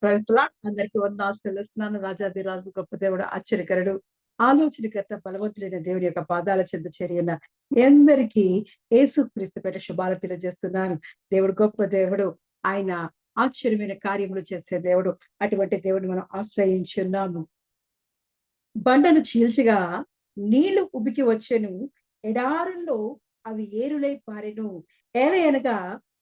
అందరికీ వందనాలు చెల్లిస్తున్నాను. రాజాధిరాజు గొప్ప దేవుడు, ఆశ్చర్యకరుడు, ఆలోచనకర్త, బలవంతుడైన దేవుని యొక్క పాదాల చెంత చేరిన మీ అందరికీ యేసుక్రీస్తు పేరిట శుభాలు తెలియజేస్తున్నాను. దేవుడు గొప్ప దేవుడు. ఆయన ఆశ్చర్యమైన కార్యములు చేసే దేవుడు. అటువంటి దేవుడిని మనం ఆశ్రయించున్నాము. బండను చీల్చగా నీళ్లు ఉబికి వచ్చెను, ఎడారుల్లో అవి ఏరులై పారెను. ఏలయనగా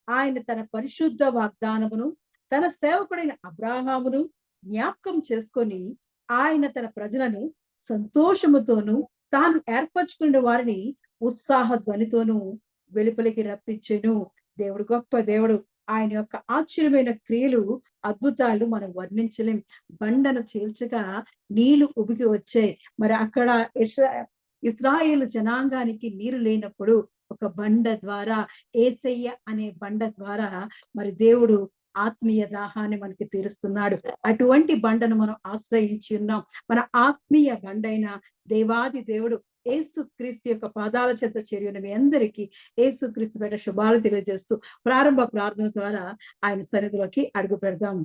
ఆయన తన పరిశుద్ధ వాగ్దానమును తన సేవకుడైన అబ్రాహామును జ్ఞాపకం చేసుకొని ఆయన తన ప్రజలను సంతోషముతోనూ తాను ఏర్పరచుకున్న వారిని ఉత్సాహ ధ్వనితోనూ వెలుపలికి రప్పించెను. దేవుడు గొప్ప దేవుడు. ఆయన యొక్క ఆశ్చర్యమైన క్రియలు, అద్భుతాలు మనం వర్ణించలేం. బండను చీల్చగా నీళ్లు ఉబికి వచ్చాయి. మరి అక్కడ ఇస్రాయేలు జనాంగానికి నీరు లేనప్పుడు ఒక బండ ద్వారా, ఏసయ్య అనే బండ ద్వారా మరి దేవుడు ఆత్మీయ దాహాన్ని మనకి తీరుస్తున్నాడు. అటువంటి బండను మనం ఆశ్రయించి ఉన్నాం. మన ఆత్మీయ బండైన దేవాది దేవుడు యేసుక్రీస్తు యొక్క పాదాల చెంత చేరి ఉన్న మీ అందరికీ యేసుక్రీస్తు పేరిట శుభాలు తెలియజేస్తూ ప్రారంభ ప్రార్థన ద్వారా ఆయన సన్నిధిలోకి అడుగు పెడదాం.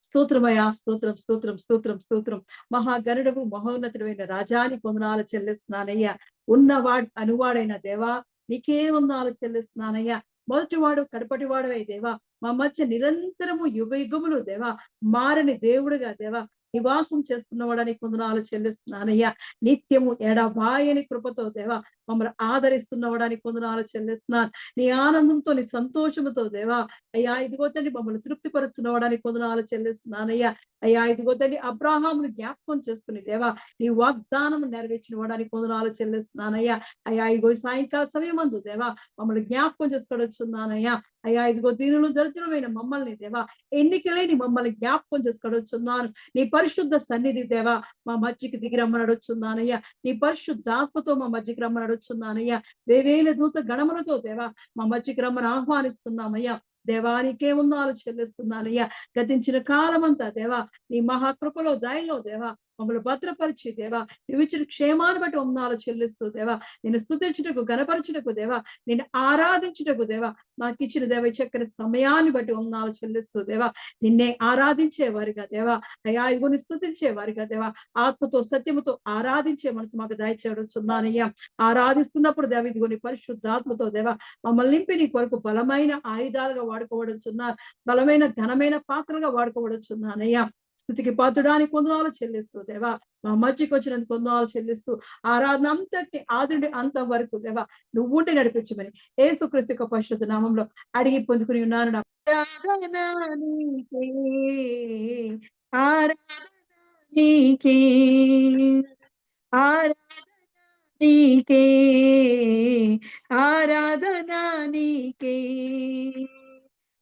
స్తోత్రమయా, స్తోత్రం, స్తోత్రం, స్తోత్రం, స్తోత్రం. మహాగణుడవు, మహోన్నతుడైన రాజాని పొందనాలు చెల్లిస్తున్నానయ్యా. ఉన్నవాడు అనువాడైన దేవా, నీకే వందనాలు చెల్లిస్తున్నానయ్యా. మొదటివాడు కడపటివాడు అయి దేవా, మా మధ్య నిరంతరము యుగ యుగములు దేవా మారని దేవుడుగా దేవా నివాసం చేస్తున్నవాడని వందనాలు చెల్లిస్తున్నానయ్యా. నిత్యము ఎడబాయని కృపతో దేవా మమ్మల్ని ఆదరిస్తున్నవాడని వందనాలు చెల్లిస్తున్నాను. నీ ఆనందంతో, నీ సంతోషముతో దేవా అయ్యా ఇదిగో తండ్రి మమ్మల్ని తృప్తిపరుస్తున్నవాడని వందనాలు చెల్లిస్తున్నానయ్యా. అయ్యా ఇదిగో తండ్రి అబ్రాహామును జ్ఞాపకం చేసుకుని దేవా నీ వాగ్దానం నెరవేర్చిన వాడని వందనాలు చెల్లిస్తున్నానయ్యా. అయ్యా ఇదిగో సాయంకాల సమయం అందు దేవా మమ్మల్ని జ్ఞాపకం చేసుకోవచ్చున్నానయ్యా. అయ్యా ఇదిగో దీనులు దరిద్రమైన మమ్మల్ని దేవా ఎన్నికలేని మమ్మల్ని జ్ఞాపకం చేసుకోవచ్చున్నాను. నీ పరిశుద్ధ సన్నిధి దేవా మా మధ్యకి దిగి రమ్మని అడుగుచున్నానయ్యా. నీ పరిశుద్ధాత్మతో మా మధ్యకి రమ్మని అడుగుచున్నానయ్యా. వేవేల దూత గణములతో దేవా మా మధ్యకి రమ్మని ఆహ్వానిస్తున్నామయ్యా. దేవానికే వందనాలు చెల్లిస్తున్నానయ్యా. గతించిన కాలమంతా దేవా నీ మహాకృపలో దయలో దేవా మమ్మల్ని భద్రపరిచి దేవా నువ్వు ఇచ్చిన క్షేమాన్ని బట్టి వందనాలు చెల్లిస్తూ దేవా నేను స్తుతించుటకు, గణపరచుటకు దేవా నేను ఆరాధించుటకు దేవా నాకు ఇచ్చిన దేవ చక్కని సమయాన్ని బట్టి వందనాలు చెల్లిస్తూ దేవా నిన్నే ఆరాధించే వారిగా దేవా అయ్యా ఇగుని స్తుతించే వారిగా దేవా ఆత్మతో సత్యముతో ఆరాధించే మనసు మాకు దయచేయడుచున్నానయ్యా. ఆరాధిస్తున్నప్పుడు దేవ ఇదిగోని పరిశుద్ధాత్మతో దేవా మమ్మల్ని నింపి నీ కొరకు బలమైన ఆయుధాలుగా వాడుకోవడుచున్నారు. బలమైన ఘనమైన పాత్రలుగా వాడుకోవడుచున్నానయ్యా. స్థుతికి పాత్రుడానికి వందనాలు చెల్లిస్తూ దేవా మా మధ్యకి వచ్చినందుకు వందనాలు చెల్లిస్తూ ఆరాధన అంతటి ఆదుడి అంత వరకు దేవా నువ్వు ఉంటే నడిపించమని యేసుక్రీస్తు యొక్క పరిశుద్ధ నామంలో అడిగి పొందుకుని ఉన్నాను. ఆరాధన నీకే, ఆరాధన నీకే, ఆరాధన నీకే, ఆరాధన నీకే,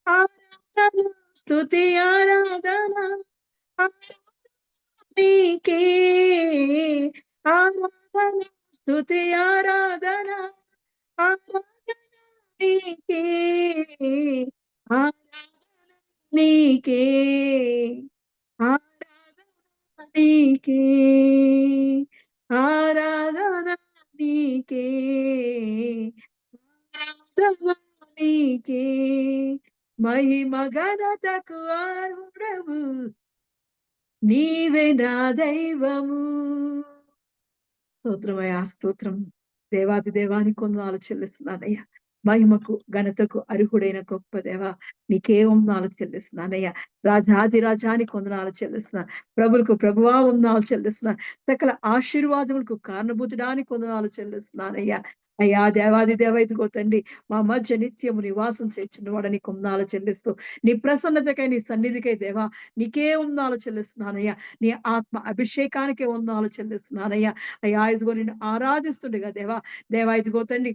ఆరాధన స్తుతి ఆరాధన నీకే, ఆరాధన స్తుతి ఆరాధన ఆరాధన నీకే, ఆరాధన నీకే, ఆరాధన నీకే, ఆరాధన నీకే, ఆరాధన నీకే, మహిమ ఘనతకు అర్హుడవు నీవే నా దైవము. స్తోత్రమయ్యా, స్తోత్రం. దేవాది దేవానికి వందనాలు చెల్లిస్తున్నానయ్యా. మహిమకు ఘనతకు అర్హుడైన గొప్ప దేవ నీకే వందనాలు చెల్లిస్తున్నానయ్యా. రాజాది రాజానికి వందనాలు చెల్లిస్తున్నాను. ప్రభులకు ప్రభువా వందనాలు చెల్లిస్తున్నాను. సకల ఆశీర్వాదములకు కారణభూతుడానికి వందనాలు చెల్లిస్తున్నానయ్యా. అయ్యా దేవాది దేవ ఇదిగో తండ్రి మా మధ్య నిత్యము నివాసం చేర్చిన వాడని వందనాలు చెల్లిస్తూ నీ ప్రసన్నతకై నీ సన్నిధికై దేవా నీకే వందనాలు చెల్లిస్తున్నానయ్యా. నీ ఆత్మ అభిషేకానికే వందనాలు చెల్లిస్తున్నానయ్యా. అయ్యా ఇదిగో నిన్ను ఆరాధిస్తుండగా దేవా దేవా ఇదిగో తండ్రి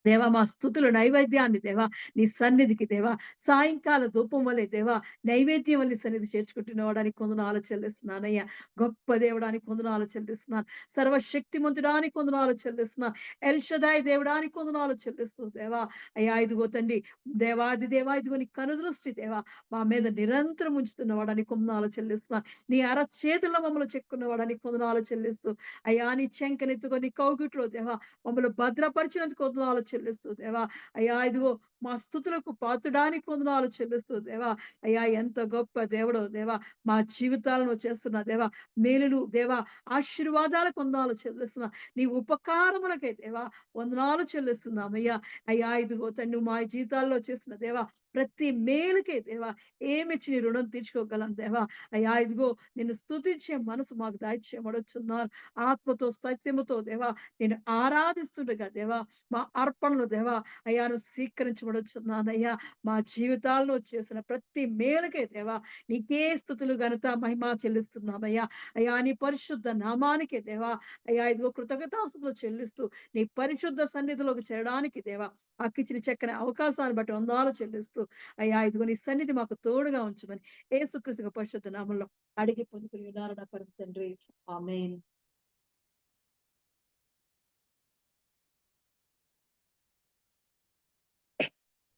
దేవా మా స్తుతులు నైవేద్యాన్ని దేవా నీ సన్నిధికి దేవా సాయంకాల ధూపం వలె దేవా నైవేద్యం వల్ల సన్నిధి చేర్చుకుంటున్నవాడానికి వందనాలు చెల్లిస్తున్నానయ్యా. గొప్ప దేవుడానికి వందనాలు చెల్లిస్తున్నాను. సర్వశక్తిమంతుడానికి వందనాలు చెల్లిస్తున్నాను. ఎల్ షదాయ్ దేవుడానికి వందనాలు చెల్లిస్తూ దేవా అయ్యా ఇదిగో తండ్రి దేవాది దేవా ఇదిగో నీ కనుదృష్టి దేవా మా మీద నిరంతరం ఉంచుతున్నవాడానికి వందనాలు చెల్లిస్తున్నాను. నీ అరచేతుల్లో మమ్మల్ని చెక్కున్నవాడానికి వందనాలు చెల్లిస్తూ అయ్యా నీ చెంకనెత్తుకొని కౌగిట్లో దేవా మమ్మల్ని భద్రపరిచినందుకు వందనాలు చెల్లిస్తూ దేవా అయ్యా ఇదిగో మా స్తుతులకు పాత్రుడానికి వందనాలు చెల్లిస్తూ దేవా, అయ్యా ఎంత గొప్ప దేవుడో దేవా, మా జీవితాలను చేస్తున్న దేవా, మేలులు దేవా, ఆశీర్వాదాలకు వందనాలు చెల్లిస్తున్నా. నీ ఉపకారములకే దేవా వందనాలు చెల్లిస్తున్నామయ్యా. అయ్యా ఇదిగో తండ్రి మా జీవితాల్లో చేస్తున్న దేవా ప్రతి మేలుకే దేవా ఏమిచ్చి నీ రుణం తీర్చుకోగలం దేవా. అయ్యా ఇదిగో నిన్ను స్తుతించే మనసు మాకు దయచేయమడుచున్నాను. ఆత్మతో సత్యముతో దేవా నేను ఆరాధిస్తుండగా దేవా మా అర్పణలు దేవా అయ్యా నువ్వు స్వీకరించబడుచున్నానయ్యా. మా జీవితాల్లో చేసిన ప్రతి మేలుకే దేవా నీకే స్తుతులు ఘనత మహిమ చెల్లిస్తున్నామయ్యా. అయ్యా నీ పరిశుద్ధ నామానికే దేవా అయ్యా ఇదిగో కృతజ్ఞతాస్తుతులు చెల్లిస్తూ నీ పరిశుద్ధ సన్నిధిలోకి చేరడానికి దేవా మాకిచ్చిన చక్కని అవకాశాన్ని బట్టి వందనాలు చెల్లిస్తూ అయ్యా ఇదిగో నీ సన్నిధి మాకు తోడుగా ఉంచమని యేసుక్రీస్తు పరిశుద్ధ నామంలో అడిగి పొందుకుని ఉన్నారు నా పరమ తండ్రి. ఆమేన్.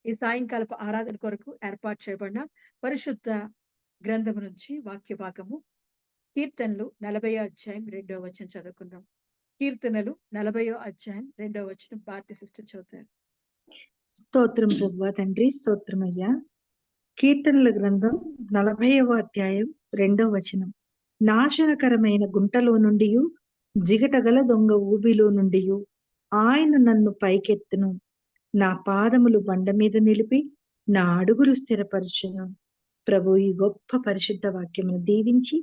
ఈ సాయంకాలపు ఆరాధన కొరకు ఏర్పాటు చేయబడిన పరిశుద్ధ గ్రంథము నుంచి వాక్య భాగము కీర్తనలు 40వ అధ్యాయం 2వ వచనం చదువుకుందాం. కీర్తనలు 40వ అధ్యాయం 2వ వచనం భారతి సిస్టర్ చదువుతారు. స్తోత్రం ప్రభువా తండ్రి, స్తోత్రమయ్యా. కీర్తనల గ్రంథం 40వ అధ్యాయం 2వ వచనం. నాశనకరమైన గుంటలో నుండి, జిగటగల దొంగ ఊబిలో నుండి ఆయన నన్ను పైకెత్తును. నా పాదములు బండ మీద నిలిపి నా అడుగులు స్థిరపరచును. ప్రభు ఈ గొప్ప పరిశుద్ధ వాక్యమును దీవించి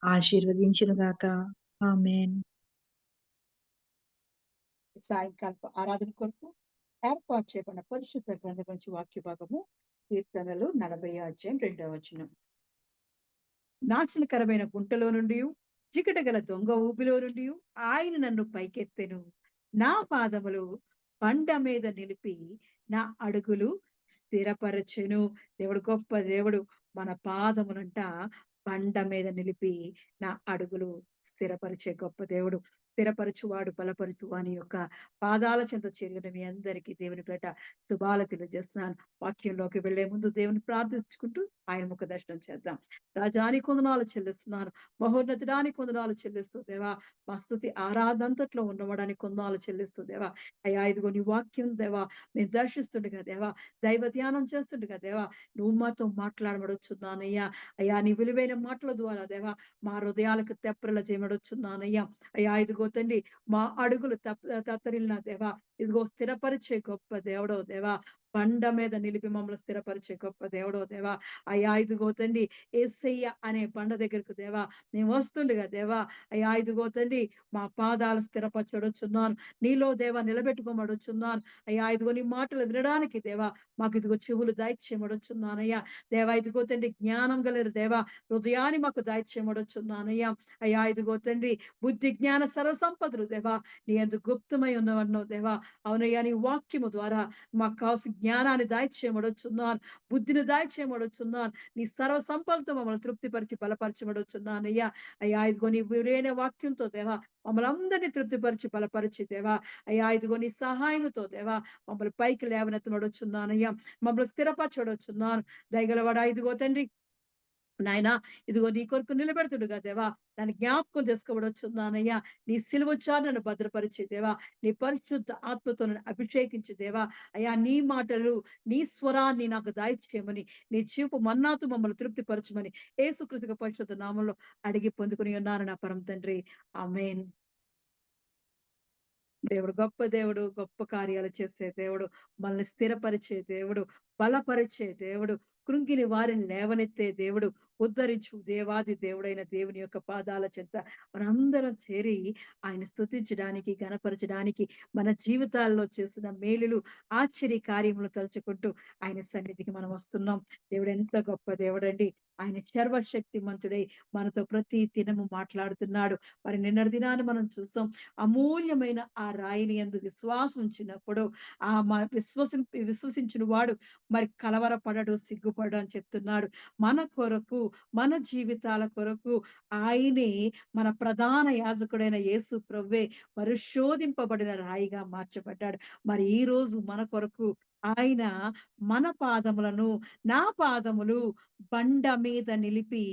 ఆశీర్వదించునుగాక. ఆమేన్. సాయంకాలపు ఆరాధన కొరకు ఏర్పాటు చేయబడిన పరిశుద్ధ గ్రంథం నుంచి వాక్య భాగము కీర్తనలు 40వ అధ్యాయం 2వ వచనం. నాశనకరమైన గుంటలో నుండి, చికటగల దొంగ ఊబిలో నుండి ఆయన నన్ను పైకెత్తెను. నా పాదములు బండ మీద నిలిపి నా అడుగులు స్థిరపరచెను. దేవుడు గొప్ప దేవుడు. మన పాదములంట బండ మీద నిలిపి నా అడుగులు స్థిరపరిచే గొప్ప దేవుడు. స్థిరపరచువాడు బలపరచు అని యొక్క పాదాల చెంత చేరిన మీ అందరికీ దేవుని పేట శుభాలు తెలియజేస్తున్నాను. వాక్యంలోకి వెళ్లే ముందు దేవుని ప్రార్థించుకుంటూ ఆయన ముఖ దర్శనం చేద్దాం. రాజాని కొందనాలు చెల్లిస్తున్నాను, మహోన్నతుడానికి కొందనాలు చెల్లిస్తూ దేవా మా స్తుతి ఆరాధంతట్లో ఉన్నవాడానికి కొందనాలు చెల్లిస్తూ దేవా అయ్యా ఇదిగో నీ వాక్యం దేవా నేను దర్శిస్తుండగా దేవా దైవ ధ్యానం చేస్తుండగా దేవా నువ్వు మాతో మాట్లాడబడుచున్నానయ్యా. అయ్యా నీ విలువైన మాటల ద్వారా దేవా మా హృదయాలకు తెప్పరల చేయబడుచున్నానయ్యా. అయ్యా ఇదిగో తండ్రి మా అడుగులు తత్తరిల్లిన దేవా ఇదిగో స్థిరపరిచే గొప్ప దేవుడో దేవా, బండ మీద నిలిపి మమ్మల్ని స్థిరపరిచే గొప్ప దేవుడో దేవా. అయ్యా ఇదిగో తండ్రి యేసయ్య అనే బండ దగ్గరకు దేవా నేను వస్తుండగా దేవా అయ్యా ఇదిగో తండ్రి మా పాదాలు స్థిరపరచడుచున్నాను. నీలో దేవా నిలబెట్టుకోమడుచున్నాను. అయ్యా ఇదిగో నీ మాటలు వినడానికి దేవా మాకు ఇదిగో చెవులు దయచేయమడుచున్నానయ్యా. దేవా ఇదిగో తండ్రి జ్ఞానం గలరు దేవా హృదయాన్ని మాకు దయచేయమడుచున్నానయ్యా. అయ్యా ఇదిగో తండ్రి బుద్ధి జ్ఞాన సర్వ సంపదలు దేవా నీ యందు గుప్తమై ఉన్నవన్నో దేవా. అవునయ్యా నీ వాక్యము ద్వారా మాకు కావాల్సిన జ్ఞానాన్ని దయచేయమడుచున్నాను, బుద్ధిని దయచేయమడుచున్నాను. నీ సర్వ సంపదతో మమ్మల్ని తృప్తిపరిచి బలపరచబడుచున్నానయ్యా. అయ్యా ఇదిగో నీ విలువైన వాక్యంతో దేవా మమ్మల్ని అందరినీ తృప్తిపరిచి బలపరిచి దేవా అయ్యా ఇదిగో నీ సహాయంతో దేవా మమ్మల్ని పైకి లేవనెత్తమడుచున్నానయ్యా. మమ్మల్ని స్థిరపరచబడుచున్నాను. దయగలవాడా ఇదిగో తండ్రి నాయనా ఇదిగో నీ కొరకు నిలబెడుతుడుగా దేవా దాన్ని జ్ఞాపకం చేసుకోబడొచ్చున్నానయ్యా. నీ సిలువ చాటు నన్ను భద్రపరిచి దేవా నీ పరిశుద్ధ ఆత్మతో నన్ను అభిషేకించి దేవా అయ్యా నీ మాటలు నీ స్వరాన్ని నాకు దయచేయమని నీ జీవపు మన్నాతో మమ్మల్ని తృప్తిపరచమని యేసుక్రీస్తు పరిశుద్ధ నామంలో అడిగి పొందుకుని ఉన్నాను నా పరమ తండ్రి. ఆమేన్. దేవుడు గొప్ప దేవుడు, గొప్ప కార్యాలు చేసే దేవుడు, మనల్ని స్థిరపరిచే దేవుడు, బలపరిచే దేవుడు, కృంగిని వారిని లేవనెత్తే దేవుడు, ఉద్ధరించు దేవాది దేవుడైన దేవుని యొక్క పాదాల చెంత మనందరం చేరి ఆయన స్తుతించడానికి, గణపరచడానికి, మన జీవితాల్లో చేసిన మేలులు, ఆశ్చర్య కార్యములు తలుచుకుంటూ ఆయన సన్నిధికి మనం వస్తున్నాం. దేవుడు ఎంత గొప్ప దేవుడండి. ఆయన సర్వశక్తి మంతుడై మనతో ప్రతి దినము మాట్లాడుతున్నాడు. మరి నిన్నటి దినాన్ని మనం చూసాం. అమూల్యమైన ఆ రాయిని యందు విశ్వాసం ఉంచినప్పుడు ఆ విశ్వసించిన వాడు మరి కలవరపడడు, సిగ్గుపడడు అని చెప్తున్నాడు. మన కొరకు, మన జీవితాల కొరకు ఆయనే మన ప్రధాన యాజకుడైన యేసు ప్రభువే పరిశోధింపబడిన రాయిగా మార్చబడ్డాడు. మరి ఈ రోజు మన కొరకు ఆయన మన పాదములను, నా పాదములు బండ మీద నిలిపి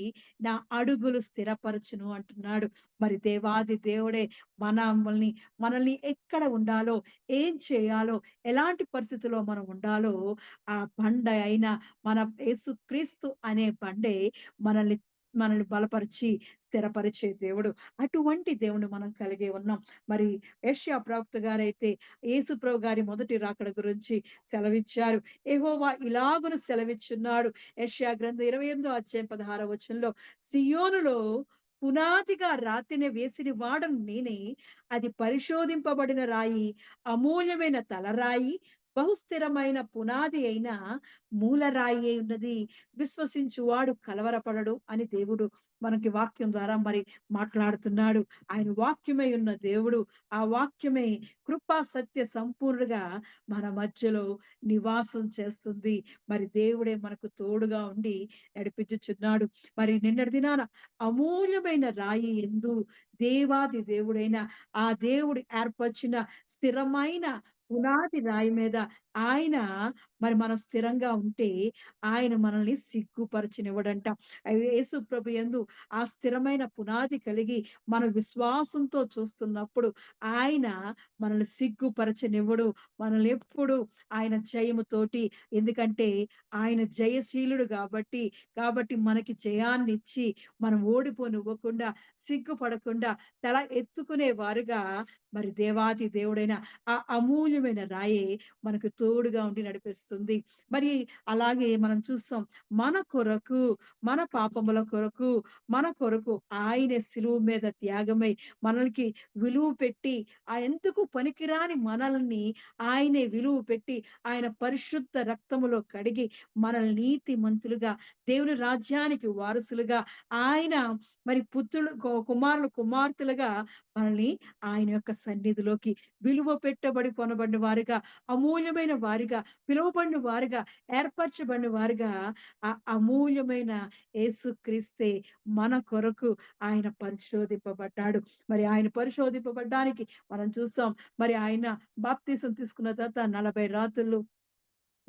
నా అడుగులు స్థిరపరచును అంటున్నాడు. మరి దేవాది దేవుడే మనల్ని మనల్ని ఎక్కడ ఉండాలో, ఏం చేయాలో, ఎలాంటి పరిస్థితిలో మనం ఉండాలో ఆ బండ అయిన మన యేసుక్రీస్తు అనే బండే మనల్ని మనల్ని బలపరిచి స్థిరపరిచే దేవుడు. అటువంటి దేవుడిని మనం కలిగి ఉన్నాం. మరి యెషయా ప్రవక్త గారైతే యేసుప్రభు గారి మొదటి రాకడ గురించి సెలవిచ్చారు. యెహోవా ఇలాగున సెలవిచ్చున్నాడు. యెషయా గ్రంథం 28 అధ్యాయం 16 వచనంలో, సియోనులో పునాదిగా రాతిని వేసిన వాడను నేనే, అది పరిశోధింపబడిన రాయి, అమూల్యమైన తలరాయి, బహుస్థిరమైన పునాది అయిన మూలరాయి అయి ఉన్నది. విశ్వసించువాడు కలవరపడడు అని దేవుడు మనకి వాక్యం ద్వారా మరి మాట్లాడుతున్నాడు. ఆయన వాక్యమై ఉన్న దేవుడు, ఆ వాక్యమే కృపా సత్య సంపూర్ణగా మన మధ్యలో నివాసం చేస్తుంది. మరి దేవుడే మనకు తోడుగా ఉండి నడిపించుచున్నాడు. మరి నిన్నటి దినాన అమూల్యమైన రాయి యందు దేవాది దేవుడైన ఆ దేవుడు ఏర్పరిచిన స్థిరమైన పునాది రాయి మీద ఆయన మరి మనం స్థిరంగా ఉంటే ఆయన మనల్ని సిగ్గుపరచనివ్వడంట. యేసు ప్రభు యందు ఆ స్థిరమైన పునాది కలిగి మన విశ్వాసంతో చూస్తున్నప్పుడు ఆయన మనల్ని సిగ్గుపరచనివ్వడు. మనల్ని ఎప్పుడు ఆయన జయముతోటి, ఎందుకంటే ఆయన జయశీలుడు కాబట్టి మనకి జయాన్నిచ్చి మనం ఓడిపోనివ్వకుండా, సిగ్గుపడకుండా తల ఎత్తుకునే వారుగా మరి దేవాతి దేవుడైన ఆ అమూల్యమైన రాయే మనకు తోడుగా ఉండి నడిపిస్తుంది. మరి అలాగే మనం చూస్తాం, మన కొరకు, మన పాపముల కొరకు, మన కొరకు ఆయనే శిలువ మీద త్యాగమై మనలకి విలువ పెట్టి, ఎందుకు పనికిరాని మనల్ని ఆయనే విలువ పెట్టి, ఆయన పరిశుద్ధ రక్తములో కడిగి మనల్ని నీతిమంతులుగా, దేవుని రాజ్యానికి వారసులుగా, ఆయన మరి పుత్రులు కుమారులు కుమార్తెలుగా మనల్ని ఆయన యొక్క సన్నిధిలోకి విలువ పెట్టబడి కొనబడిన వారుగా, అమూల్యమైన వారిగా, పిలువబడిన వారుగా, ఏర్పరచబడిన వారుగా ఆ అమూల్యమైన యేసుక్రీస్తే మన కొరకు ఆయన పరిశోధింపబడ్డాడు. మరి ఆయన పరిశోధింపబడ్డానికి మనం చూస్తాం. మరి ఆయన బాప్తీసం తీసుకున్న తర్వాత 40 రాత్రులు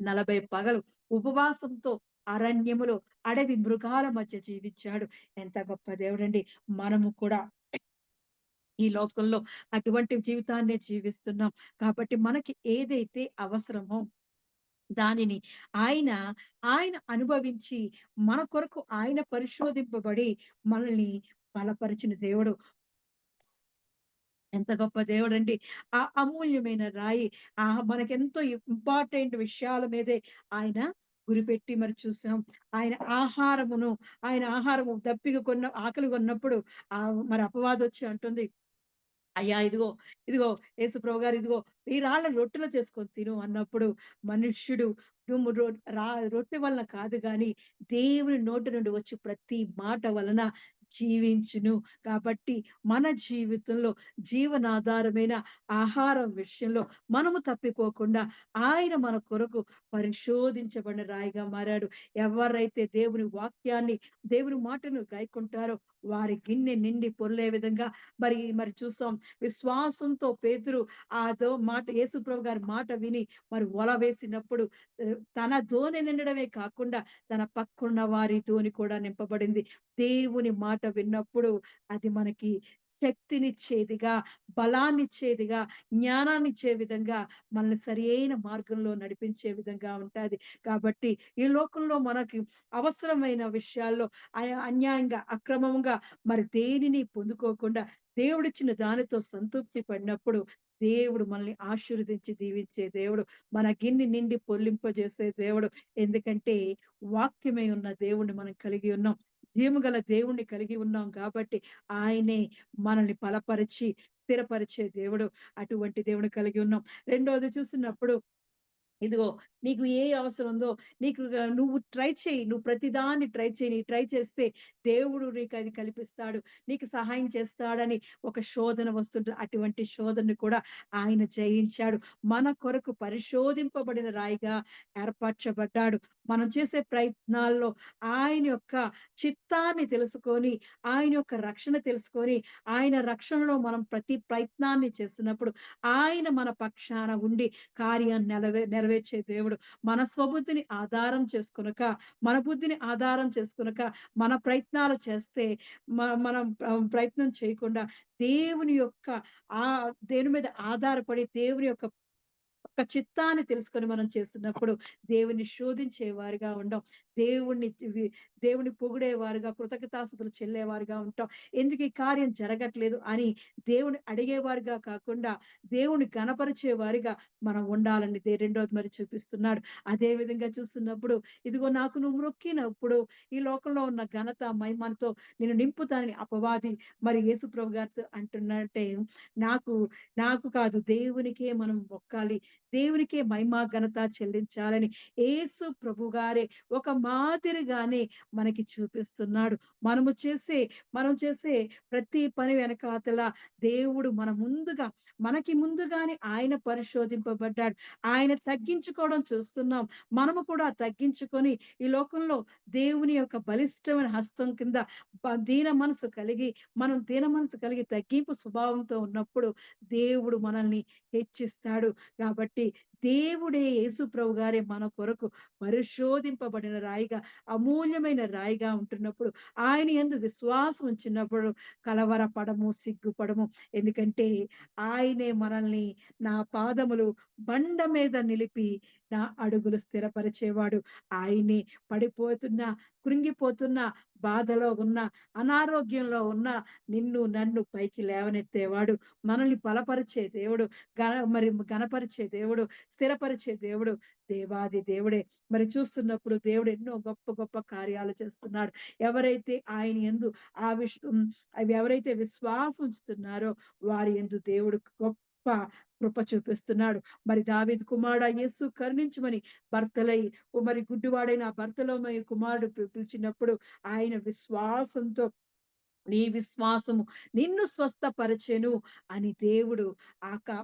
40 పగలు ఉపవాసంతో అరణ్యములో అడవి మృగాల మధ్య జీవించాడు. ఎంత గొప్ప దేవుడండి. మనము కూడా ఈ లోకంలో అటువంటి జీవితాన్నే జీవిస్తున్నాం. కాబట్టి మనకి ఏదైతే అవసరమో దానిని ఆయన, ఆయన అనుభవించి మన కొరకు ఆయన పరిశోధింపబడి మనల్ని బలపరిచిన దేవుడు. ఎంత గొప్ప దేవుడండి. ఆ అమూల్యమైన రాయి మనకెంతో ఇంపార్టెంట్ విషయాల మీదే ఆయన గురిపెట్టి మరి చూసాం. ఆయన ఆహారము దప్పిక ఆకలి కొన్నప్పుడు మరి అపవాదొచ్చి అంటుంది, అయ్యా ఇదిగో, ఇదిగో యేసుప్రభు గారు ఇదిగో ఈ రాళ్ళను రొట్టెలు చేసుకొని తిను అన్నప్పుడు మనుష్యుడు రుమ్ము రొ రా రొట్టె వలన కాదు గాని దేవుని నోటి నుండి వచ్చి ప్రతి మాట వలన జీవించును. కాబట్టి మన జీవితంలో జీవనాధారమైన ఆహారం విషయంలో మనము తప్పిపోకుండా ఆయన మన కొరకు పరిశోధించబడిన రాయిగా మారాడు. ఎవరైతే దేవుని వాక్యాన్ని, దేవుని మాటను గైకుంటారో వారి గిన్నె నిండి పొర్లే విధంగా మరి చూస్తాం. విశ్వాసంతో పేతురు మాట యేసుప్రభు గారి మాట విని మరి వల వేసినప్పుడు తన దోణి నిండడమే కాకుండా తన పక్కన వారి దోణి కూడా నింపబడింది. దేవుని మాట విన్నప్పుడు అది మనకి శక్తినిచ్చేదిగా, బలాన్నిచ్చేదిగా, జ్ఞానాన్నిచ్చే విధంగా మనల్ని సరియైన మార్గంలో నడిపించే విధంగా ఉంటాది. కాబట్టి ఈ లోకంలో మనకి అవసరమైన విషయాల్లో అన్యాయంగా, అక్రమంగా మరి దేనిని పొందుకోకుండా దేవుడిచ్చిన దానితో సంతృప్తి పడినప్పుడు దేవుడు మనల్ని ఆశీర్వదించి దీవించే దేవుడు. మన గిన్నె నిండి పొర్లింపజేసే దేవుడు. ఎందుకంటే వాక్యమై ఉన్న దేవుణ్ణి మనం కలిగి ఉన్నాం. జీవముగల దేవుణ్ణి కలిగి ఉన్నాం కాబట్టి ఆయనే మనల్ని బలపరిచి, స్థిరపరిచే దేవుడు. అటువంటి దేవుడిని కలిగి ఉన్నాం. రెండోది చూస్తున్నప్పుడు ఇదిగో నీకు ఏ అవసరం ఉందో నువ్వు ట్రై చెయ్యి. నువ్వు ప్రతిదాన్ని ట్రై చెయ్యి. నీ ట్రై చేస్తే దేవుడు నీకది కల్పిస్తాడు. నీకు సహాయం చేస్తాడని ఒక శోధన వస్తుంటది. అటువంటి శోధనని కూడా ఆయన జయించాడు. మన కొరకు పరిశోధింపబడిన రాయిగా ఏర్పరచబడ్డాడు. మనం చేసే ప్రయత్నాల్లో ఆయన యొక్క చిత్తాన్ని తెలుసుకొని, ఆయన యొక్క రక్షణ తెలుసుకొని, ఆయన రక్షణలో మనం ప్రతి ప్రయత్నాన్ని చేస్తున్నప్పుడు ఆయన మన పక్షాన ఉండి కార్యాన్ని నెరవేర్చే దేవుడు. మన స్వబుద్ధిని ఆధారం చేసుకొనక, మన బుద్ధిని ఆధారం చేసుకొనక, మన ప్రయత్నాలు చేస్తే మనం ప్రయత్నం చేయకుండా దేవుని యొక్క దేని మీద ఆధారపడి దేవుని యొక్క ఒక చిత్తాన్ని తెలుసుకొని మనం చేస్తున్నప్పుడు దేవుని శోధించే వారిగా ఉండం. దేవుణ్ణి దేవుని పొగిడేవారుగా, కృతజ్ఞతాస్తుతులు చెల్లేవారుగా ఉంటాం. ఎందుకు ఈ కార్యం జరగట్లేదు అని దేవుని అడిగేవారుగా కాకుండా దేవుని గణపరిచే వారిగా మనం ఉండాలని రెండోది మరి చూపిస్తున్నాడు. అదే విధంగా చూస్తున్నప్పుడు ఇదిగో నాకు నువ్వు మొక్కినప్పుడు ఈ లోకంలో ఉన్న ఘనత మహిమతో నేను నింపుతానని అపవాది మరి యేసుప్రభు గారితో అంటున్నట్టే నాకు నాకు కాదు దేవునికే మనం మొక్కాలి. దేవునికే మహిమ ఘనత చెల్లించాలని యేసు ప్రభుగారే ఒక మాదిరిగానే మనకి చూపిస్తున్నాడు. మనం చేసే ప్రతి పని వెనకాతల దేవుడు మనకి ముందుగానే ఆయన పరిశోధింపబడ్డాడు. ఆయన తగ్గించుకోవడం చూస్తున్నాం. మనము కూడా తగ్గించుకొని ఈ లోకంలో దేవుని యొక్క బలిష్టమైన హస్తం కింద దీన మనసు కలిగి తగ్గింపు స్వభావంతో ఉన్నప్పుడు దేవుడు మనల్ని హెచ్చిస్తాడు. కాబట్టి దేవుడే యేసు ప్రభు గారే మన కొరకు పరిశోధింపబడిన రాయిగా, అమూల్యమైన రాయిగా ఉంటున్నప్పుడు ఆయన యందు విశ్వాసం ఉంచినప్పుడు కలవరపడము, సిగ్గుపడము. ఎందుకంటే ఆయనే మనల్ని నా పాదములు బండ మీద నిలిపి నా అడుగులు స్థిరపరిచేవాడు. ఆయనే పడిపోతున్నా, కృంగిపోతున్నా, బాధలో ఉన్న, అనారోగ్యంలో ఉన్న నన్ను పైకి లేవనెత్తేవాడు. మనల్ని బలపరిచే దేవుడు, ఘనపరిచే దేవుడు, స్థిరపరిచే దేవుడు దేవాది దేవుడే. మరి చూస్తున్నప్పుడు దేవుడు ఎన్నో గొప్ప గొప్ప కార్యాలు చేస్తున్నాడు. ఎవరైతే ఆయన యందు అవి ఎవరైతే విశ్వాసం ఉంచుతున్నారో వారి యందు దేవుడు గొప్ప కృప చూపిస్తున్నాడు. మరి దావీదు కుమారుడా యేసు కరుణించమని మరి గుడ్డివాడైన భర్తలోమయి కుమారుడు పిలిచినప్పుడు ఆయన విశ్వాసంతో నీ విశ్వాసము నిన్ను స్వస్థపరచెను అని దేవుడు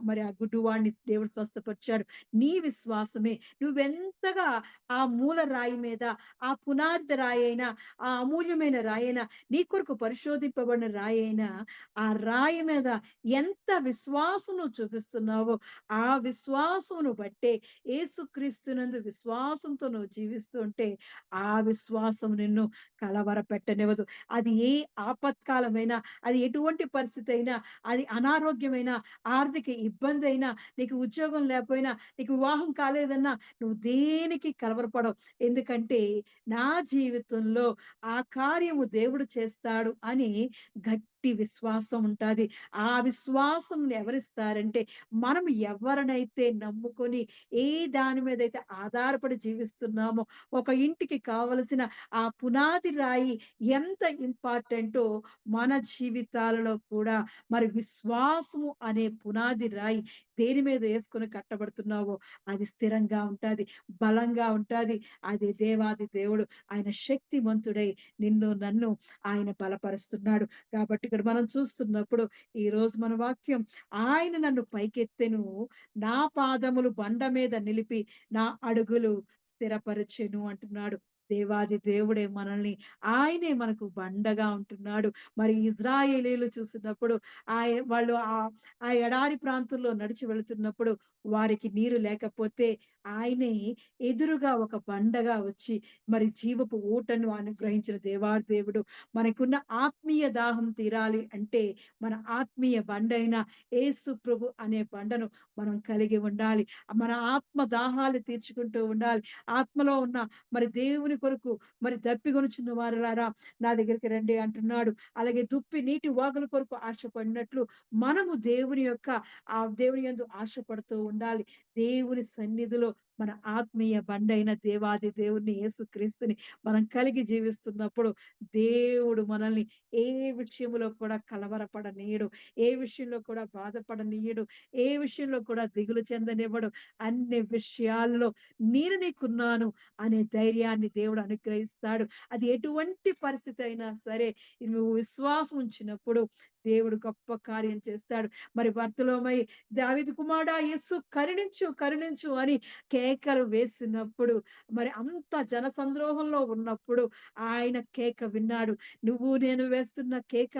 మరి ఆ గుడ్డివాడిని దేవుడు స్వస్థపరిచాడు. నీ విశ్వాసమే నువ్వెంతగా ఆ మూల రాయి మీద, ఆ పునాది రాయి అయినా, ఆ అమూల్యమైన రాయి అయినా, నీ కొరకు పరిశోధింపబడిన రాయి అయినా, ఆ రాయి మీద ఎంత విశ్వాసం నువ్వు చూపిస్తున్నావో ఆ విశ్వాసమును బట్టే యేసుక్రీస్తునందు విశ్వాసంతో నువ్వు జీవిస్తుంటే ఆ విశ్వాసం నిన్ను కలవరపెట్టనివ్వదు. అది ఏ ఆపత్కాలమైనా, అది ఎటువంటి పరిస్థితి అయినా, అది అనారోగ్యమైనా, ఆర్థిక ఇబ్బంది అయినా, నీకు ఉద్యోగం లేకపోయినా, నీకు వివాహం కాలేదన్నా నువ్వు దేనికి కలవరపడవు. ఎందుకంటే నా జీవితంలో ఆ కార్యము దేవుడు చేస్తాడు అని గట్టి విశ్వాసం ఉంటాది. ఆ విశ్వాసం ఎవరిస్తారంటే మనం ఎవరినైతే నమ్ముకొని ఏ దాని మీద అయితే ఆధారపడి జీవిస్తున్నామో, ఒక ఇంటికి కావలసిన ఆ పునాది రాయి ఎంత ఇంపార్టెంటో మన జీవితాలలో కూడా మరి విశ్వాసము అనే పునాది రాయి దేని మీద వేసుకొని కట్టబడుతున్నావో అది స్థిరంగా ఉంటాది, బలంగా ఉంటాది. అది దేవాది దేవుడు ఆయన శక్తివంతుడై నన్ను ఆయన బలపరుస్తున్నాడు. కాబట్టి ఇక్కడ మనం చూస్తున్నప్పుడు ఈ రోజు మన వాక్యం ఆయన నన్ను పైకెత్తెను, నా పాదములు బండ మీద నిలిపి నా అడుగులు స్థిరపరచెను అంటున్నాడు. దేవాది దేవుడే ఆయనే మనకు బండగా ఉంటున్నాడు. మరి ఇజ్రాయేలీలు చూసినప్పుడు వాళ్ళు ఆ ఎడారి ప్రాంతంలో నడిచి వెళుతున్నప్పుడు వారికి నీరు లేకపోతే ఆయనే ఎదురుగా ఒక బండగా వచ్చి మరి జీవపు ఊటను అనుగ్రహించిన దేవాది దేవుడు. మనకున్న ఆత్మీయ దాహం తీరాలి అంటే మన ఆత్మీయ బండైన యేసు ప్రభు అనే బండను మనం కలిగి ఉండాలి. మన ఆత్మ దాహాలు తీర్చుకుంటూ ఉండాలి. ఆత్మలో ఉన్న మరి దేవుని కొరకు మరి దప్పిగొనుచున్న వారులారా నా దగ్గరికి రండి అంటున్నాడు. అలాగే దుప్పి నీటి వాగుల కొరకు ఆశపడినట్లు మనము దేవుని యందు ఆశపడుతూ ఉండాలి. దేవుని సన్నిధిలో మన ఆత్మీయ బండైన దేవాది దేవుణ్ణి యేసుక్రీస్తుని మనం కలిగి జీవిస్తున్నప్పుడు దేవుడు మనల్ని ఏ విషయంలో కూడా కలవరపడనీయడు, ఏ విషయంలో కూడా బాధపడనీయడు, ఏ విషయంలో కూడా దిగులు చెందనివ్వడు. అన్ని విషయాల్లో నీకున్నాను అనే ధైర్యాన్ని దేవుడు అనుగ్రహిస్తాడు. అది ఎటువంటి పరిస్థితి అయినా సరే నువ్వు విశ్వాసం ఉంచినప్పుడు దేవుడు గొప్ప కార్యం చేస్తాడు. మరి దావీదు కుమారుడా యేసు కరుణించు కరుణించు అని కేకలు వేసినప్పుడు, మరి అంత జనసంద్రోహంలో ఉన్నప్పుడు ఆయన కేక విన్నాడు. నువ్వు నేను వేస్తున్న కేక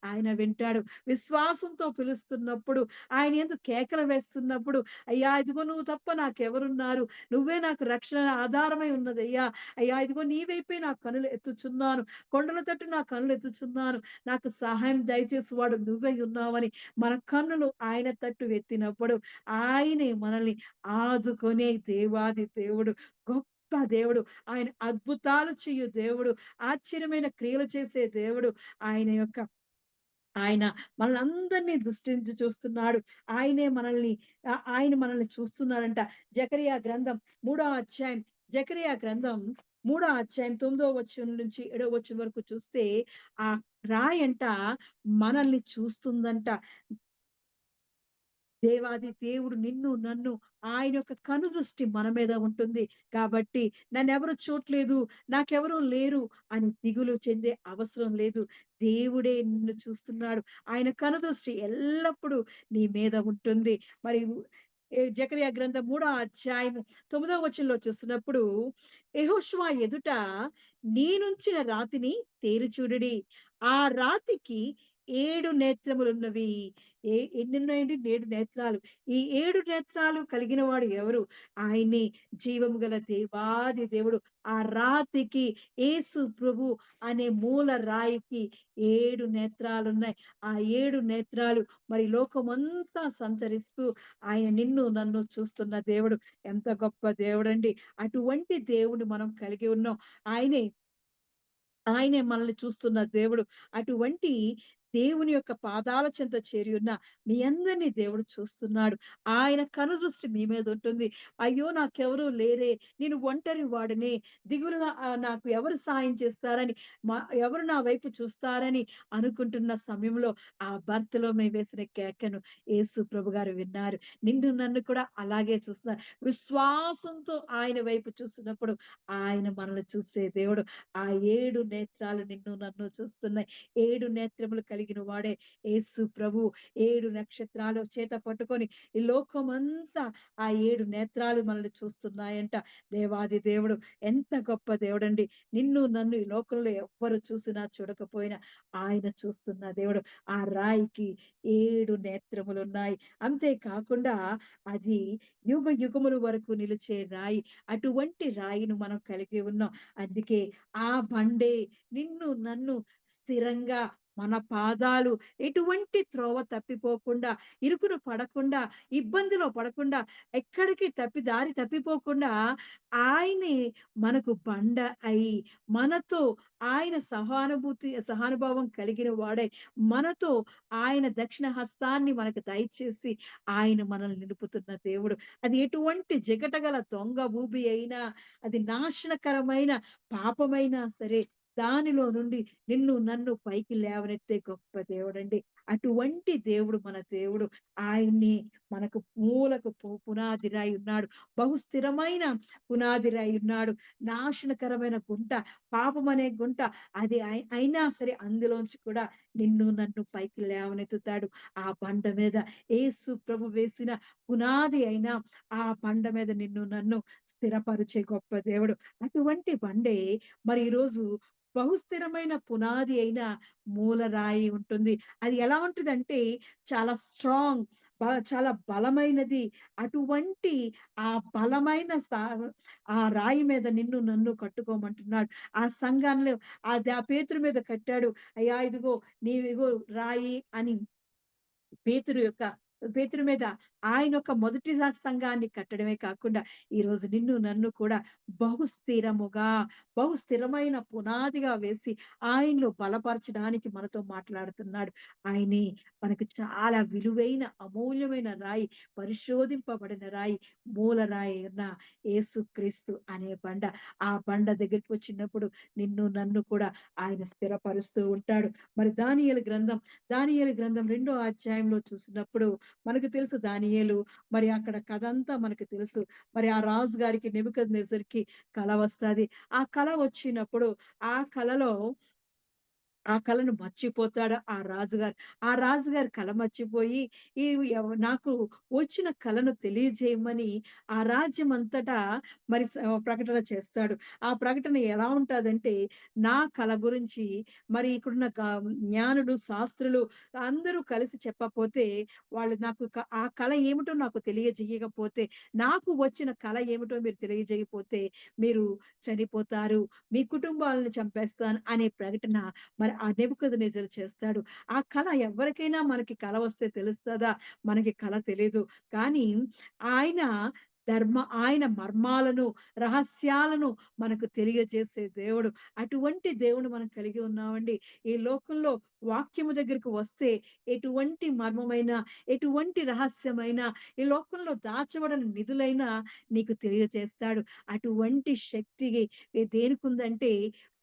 ఆయన వింటాడు. విశ్వాసంతో పిలుస్తున్నప్పుడు, ఆయన యందు కేకలు వేస్తున్నప్పుడు, అయ్యా ఇదిగో నువ్వు తప్ప నాకెవరున్నారు? నువ్వే నాకు రక్షణ ఆధారమై ఉన్నదయ్యా. అయ్యా ఇదిగో నీ వైపే నా కనులు ఎత్తుచున్నాను. కొండల తట్టు నా కనులు ఎత్తుచున్నాను. నాకు సహాయం దయచేసేవాడు నువ్వే ఉన్నావని మన కన్నులు ఆయన తట్టు ఎత్తినప్పుడు, ఆయనే మనల్ని ఆదుకునే దేవాది దేవుడు. గొప్ప దేవుడు. ఆయన అద్భుతాలు చేయు దేవుడు. ఆశ్చర్యమైన క్రియలు చేసే దేవుడు. ఆయన మనల్నందరినీ దృష్టించి చూస్తున్నాడు. ఆయన మనల్ని చూస్తున్నాడంట. జెకర్యా గ్రంథం 3వ అధ్యాయం, జెకర్యా గ్రంథం 3వ అధ్యాయం 9వ వచనం నుంచి 7వ వచనం వరకు చూస్తే, ఆ రాయంట మనల్ని చూస్తుందంట. దేవాది దేవుడు నిన్ను, నన్ను ఆయన యొక్క కనుదృష్టి మన మీద ఉంటుంది. కాబట్టి నన్నెవరు చూడట్లేదు, నాకెవరు లేరు అని దిగులు చెందే అవసరం లేదు. దేవుడే నిన్ను చూస్తున్నాడు. ఆయన కనుదృష్టి ఎల్లప్పుడూ నీ మీద ఉంటుంది. మరి జెకర్యా గ్రంథం 3వ అధ్యాయం 9వ వచనంలో చూస్తున్నప్పుడు, యెహోషువ ఎదుట నేనుంచిన రాతిని తేరి చూడుడి. ఆ రాతికి 7 నేత్రములున్నవి. ఎన్నున్నాయండి? 7 నేత్రాలు. ఈ 7 నేత్రాలు కలిగిన వాడు ఎవరు? ఆయనే జీవము గల దేవాది దేవుడు. ఆ రాతికి, యేసు ప్రభు అనే మూల రాయికి 7 నేత్రాలున్నాయి. ఆ 7 నేత్రాలు మరి లోకమంతా సంచరిస్తూ ఆయన నిన్ను, నన్ను చూస్తున్న దేవుడు. ఎంత గొప్ప దేవుడండి! అటువంటి దేవుడిని మనం కలిగి ఉన్నాం. ఆయనే మనల్ని చూస్తున్న దేవుడు. అటువంటి దేవుని యొక్క పాదాల చెంత చేరి ఉన్న మీ అందరిని దేవుడు చూస్తున్నాడు. ఆయన కనుదృష్టి మీ మీద ఉంటుంది. అయ్యో! నాకెవరు లేరే, నేను ఒంటరి వాడినే, దిగులుగా నాకు ఎవరు సాయం చేస్తారని, ఎవరు నా వైపు చూస్తారని అనుకుంటున్న సమయంలో ఆ బర్తలోమె వేసిన కేకను యేసు ప్రభుగారు విన్నారు. నిన్ను నన్ను కూడా అలాగే చూస్తున్నారు. విశ్వాసంతో ఆయన వైపు చూస్తున్నప్పుడు ఆయన మనల్ని చూసే దేవుడు. ఆ 7 నేత్రాలు నిన్ను నన్ను చూస్తున్నాయి. 7 నేత్రములు కలిగిన వాడే యేసు ప్రభు. 7 నక్షత్రాలు చేత పట్టుకొని ఈ లోకమంతా ఆ 7 నేత్రాలు మనల్ని చూస్తున్నాయంట. దేవాది దేవుడు ఎంత గొప్ప దేవుడండి! నిన్ను నన్ను ఈ లోకంలో ఎవ్వరు చూసినా చూడకపోయినా ఆయన చూస్తున్న దేవుడు. ఆ రాయికి 7 నేత్రములున్నాయి. అంతే కాకుండా అది యుగ యుగముల వరకు నిలిచే రాయి. అటువంటి రాయిని మనం కలిగి ఉన్నాం. అందుకే ఆ బండే నిన్ను, నన్ను స్థిరంగా మన పాదాలు ఎటువంటి త్రోవ తప్పిపోకుండా, ఇరుకున పడకుండా, ఇబ్బందిలో పడకుండా, ఎక్కడికి దారి తప్పిపోకుండా ఆయనే మనకు బండ అయి, మనతో ఆయన సహానుభావం కలిగిన వాడై, మనతో ఆయన దక్షిణ హస్తాన్ని మనకు దయచేసి ఆయన మనల్ని నిలుపుతున్న దేవుడు. అది ఎటువంటి జిగటగల దొంగ ఊబి అయినా, అది నాశనకరమైన పాపమైనా సరే, దానిలో నుండి నిన్ను నన్ను పైకి లేవనెత్తే గొప్ప దేవుడండి. అటువంటి దేవుడు మన దేవుడు. ఆయన్ని మనకు మూలకు పునాది రాయి ఉన్నాడు. బహుస్థిరమైన పునాది రాయి ఉన్నాడు. నాశనకరమైన గుంట, పాపం అనే గుంట, అది అయినా సరే అందులోంచి కూడా నిన్ను నన్ను పైకి లేవనెత్తుతాడు. ఆ బండ మీద యేసు ప్రభు వేసిన పునాది అయినా ఆ బండ మీద నిన్ను నన్ను స్థిరపరిచే గొప్ప దేవుడు. అటువంటి బండే మరి ఈరోజు బహుస్థిరమైన పునాది అయిన మూలరాయి ఉంటుంది. అది ఎలా ఉంటదంటే చాలా స్ట్రాంగ్, చాలా బలమైనది. అటువంటి ఆ బలమైన ఆ రాయి మీద నిన్ను నన్ను కట్టుకోమంటున్నాడు. ఆ సంఘాన్ని ఆ పేతురు మీద కట్టాడు. అయ్యా ఇదిగో నీవిగో రాయి అని పేతురు మీద ఆయన యొక్క మొదటి సంఘాన్ని కట్టడమే కాకుండా, ఈరోజు నిన్ను నన్ను కూడా బహుస్థిరముగా, బహుస్థిరమైన పునాదిగా వేసి ఆయనలో బలపరచడానికి మనతో మాట్లాడుతున్నాడు. ఆయనే మనకు చాలా విలువైన అమూల్యమైన రాయి, పరిశోధింపబడిన రాయి, మూల రాయి ఉన్న యేసుక్రీస్తు అనే బండ. ఆ బండ దగ్గరికి వచ్చినప్పుడు నిన్ను నన్ను కూడా ఆయన స్థిరపరుస్తూ ఉంటాడు. మరి దానియేలు గ్రంథం 2వ అధ్యాయంలో చూసినప్పుడు మనకు తెలుసు దానియేలు మరి అక్కడ కథ అంతా మనకు తెలుసు. మరి ఆ రాజు గారికి నెబుకద్నెజర్‌కి కల వస్తది. ఆ కల వచ్చినప్పుడు ఆ కలలో ఆ కళను మర్చిపోతాడు ఆ రాజుగారు. ఆ రాజుగారు కళ మర్చిపోయి ఈ నాకు వచ్చిన కళను తెలియజేయమని ఆ రాజ్యమంతటా మరి ప్రకటన చేస్తాడు. ఆ ప్రకటన ఎలా ఉంటాదంటే, నా కళ గురించి మరి ఇక్కడున్న జ్ఞానులు, శాస్త్రులు అందరూ కలిసి చెప్పపోతే, వాళ్ళు నాకు ఆ కళ ఏమిటో నాకు తెలియజేయకపోతే, నాకు వచ్చిన కళ ఏమిటో మీరు తెలియజేయకపోతే, మీరు చనిపోతారు. మీ కుటుంబాలను చంపేస్తాను అనే ప్రకటన మరి ఆ నెబుకద్నెజరు చేస్తాడు. ఆ కళ ఎవరికైనా మనకి కల వస్తే తెలుస్తదా? మనకి కల తెలీదు. కానీ ఆయన ఆయన మర్మాలను, రహస్యాలను మనకు తెలియజేసే దేవుడు. అటువంటి దేవుడు మనం కలిగి ఉన్నామండి. ఈ లోకంలో వాక్యము దగ్గరికి వస్తే ఎటువంటి మర్మమైన, ఎటువంటి రహస్యమైన, ఈ లోకంలో దాచబడని నిధులైనా నీకు తెలియజేస్తాడు. అటువంటి శక్తి దేనికుందంటే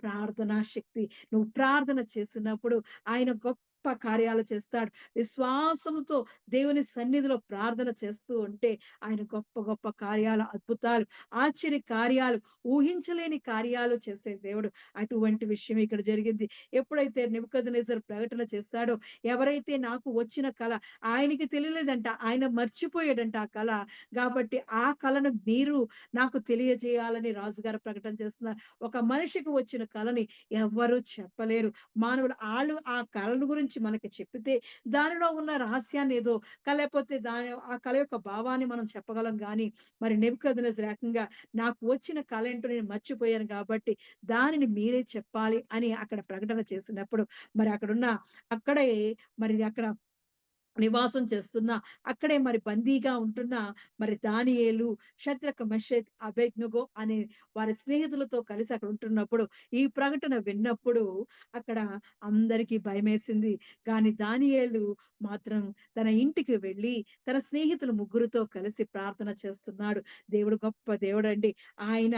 ప్రార్థనా శక్తి. నువ్వు ప్రార్థన చేసినప్పుడు ఆయన గొప్ప కార్యాలు చేస్తాడు. విశ్వాసముతో దేవుని సన్నిధిలో ప్రార్థన చేస్తూ ఉంటే ఆయన గొప్ప గొప్ప కార్యాలు, అద్భుతాలు, ఆశ్చర్య కార్యాలు, ఊహించలేని కార్యాలు చేసే దేవుడు. అటువంటి విషయం ఇక్కడ జరిగింది. ఎప్పుడైతే నెబుకద్నెజరు ప్రకటన చేశాడో, ఎవరైతే నాకు వచ్చిన కల ఆయనకి తెలియలేదంట. ఆయన మర్చిపోయాడంట ఆ కల. కాబట్టి ఆ కలను మీరు నాకు తెలియజేయాలని రాజుగారు ప్రకటన చేస్తున్నారు. ఒక మనిషికి వచ్చిన కలని ఎవ్వరు చెప్పలేరు. మానవులు ఆళ్ళు ఆ కళను గురించి మనకి చెప్పితే దానిలో ఉన్న రహస్యాన్ని ఏదో లేకపోతే ఆ కళ యొక్క భావాన్ని మనం చెప్పగలం గానీ, మరి నెబుకద్నెజరు ఏకంగా నాకు వచ్చిన కళ ఏంటో నేను మర్చిపోయాను కాబట్టి దానిని మీరే చెప్పాలి అని అక్కడ ప్రకటన చేసినప్పుడు మరి అక్కడే మరి అక్కడ నివాసం చేస్తున్న, అక్కడే మరి బందీగా ఉంటున్న మరి దానియేలు, షద్రక్, మెషక్, అబేద్నెగో అనే వారి స్నేహితులతో కలిసి అక్కడ ఉంటున్నప్పుడు, ఈ ప్రకటన విన్నప్పుడు అక్కడ అందరికీ భయమేసింది. కానీ దానియేలు మాత్రం తన ఇంటికి వెళ్లి, తన స్నేహితులు ముగ్గురితో కలిసి ప్రార్థన చేస్తున్నాడు. దేవుడు గొప్ప దేవుడండి. ఆయన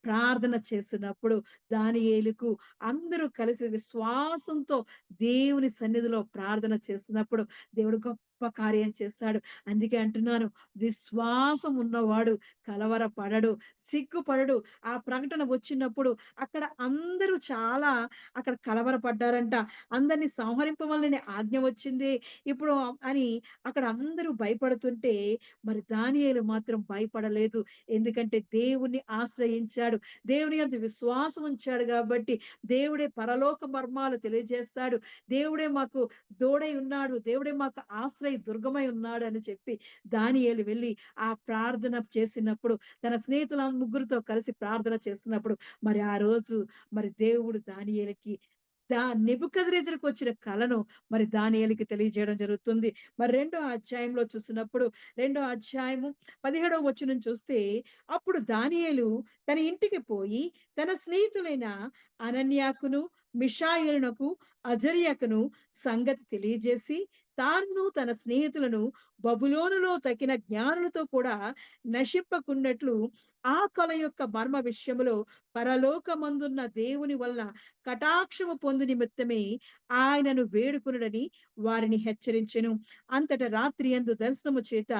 ప్రార్థన చేసినప్పుడు దానియేలుకు అందరూ కలిసి విశ్వాసంతో దేవుని సన్నిధిలో ప్రార్థన చేసినప్పుడు దేవుడు గొప్ప కార్యం చేస్తాడు. అందుకే అంటున్నాను, విశ్వాసం ఉన్నవాడు కలవరపడడు, సిగ్గుపడడు. ఆ ప్రకటన వచ్చినప్పుడు అక్కడ అందరూ చాలా అక్కడ కలవరపడ్డారంట. అందరిని సంహరింపవలనని ఆజ్ఞ వచ్చింది. ఇప్పుడు అని అక్కడ అందరూ భయపడుతుంటే మరి దానియేలు మాత్రం భయపడలేదు. ఎందుకంటే దేవుణ్ణి ఆశ్రయించాడు. దేవుని యందు విశ్వాసం ఉంచాడు కాబట్టి దేవుడే పరలోక మర్మాలు తెలియజేస్తాడు. దేవుడే మాకు తోడై ఉన్నాడు. దేవుడే మాకు ఆశ్రయ దుర్గమై ఉన్నాడు అని చెప్పి దానియేలు వెళ్లి ఆ ప్రార్థన చేసినప్పుడు తన స్నేహితుల ముగ్గురితో కలిసి ప్రార్థన చేస్తున్నప్పుడు మరి ఆ రోజు మరి దేవుడు దానియేలుకి నెబుకద్నెజరుకు వచ్చిన కలను మరి దానియేలుకి తెలియజేయడం జరుగుతుంది. మరి రెండో అధ్యాయంలో చూసినప్పుడు రెండో అధ్యాయము 17వ వచనం చూస్తే అప్పుడు దానియేలు తన ఇంటికి పోయి తన స్నేహితులైన అనన్యాకును, మిషాయేలునకు, అజర్యాకును సంగతి తెలియజేసి తానును తన స్నేహితులను బబులోనులో తగిన జ్ఞానులతో కూడా నశింపకున్నట్లు ఆ కల యొక్క మర్మ విషయములో పరలోకమందున్న దేవుని వల్ల కటాక్షము పొందు నిమిత్తమే ఆయనను వేడుకొనుడని వారిని హెచ్చరించెను. అంతట రాత్రి యందు దర్శనము చేత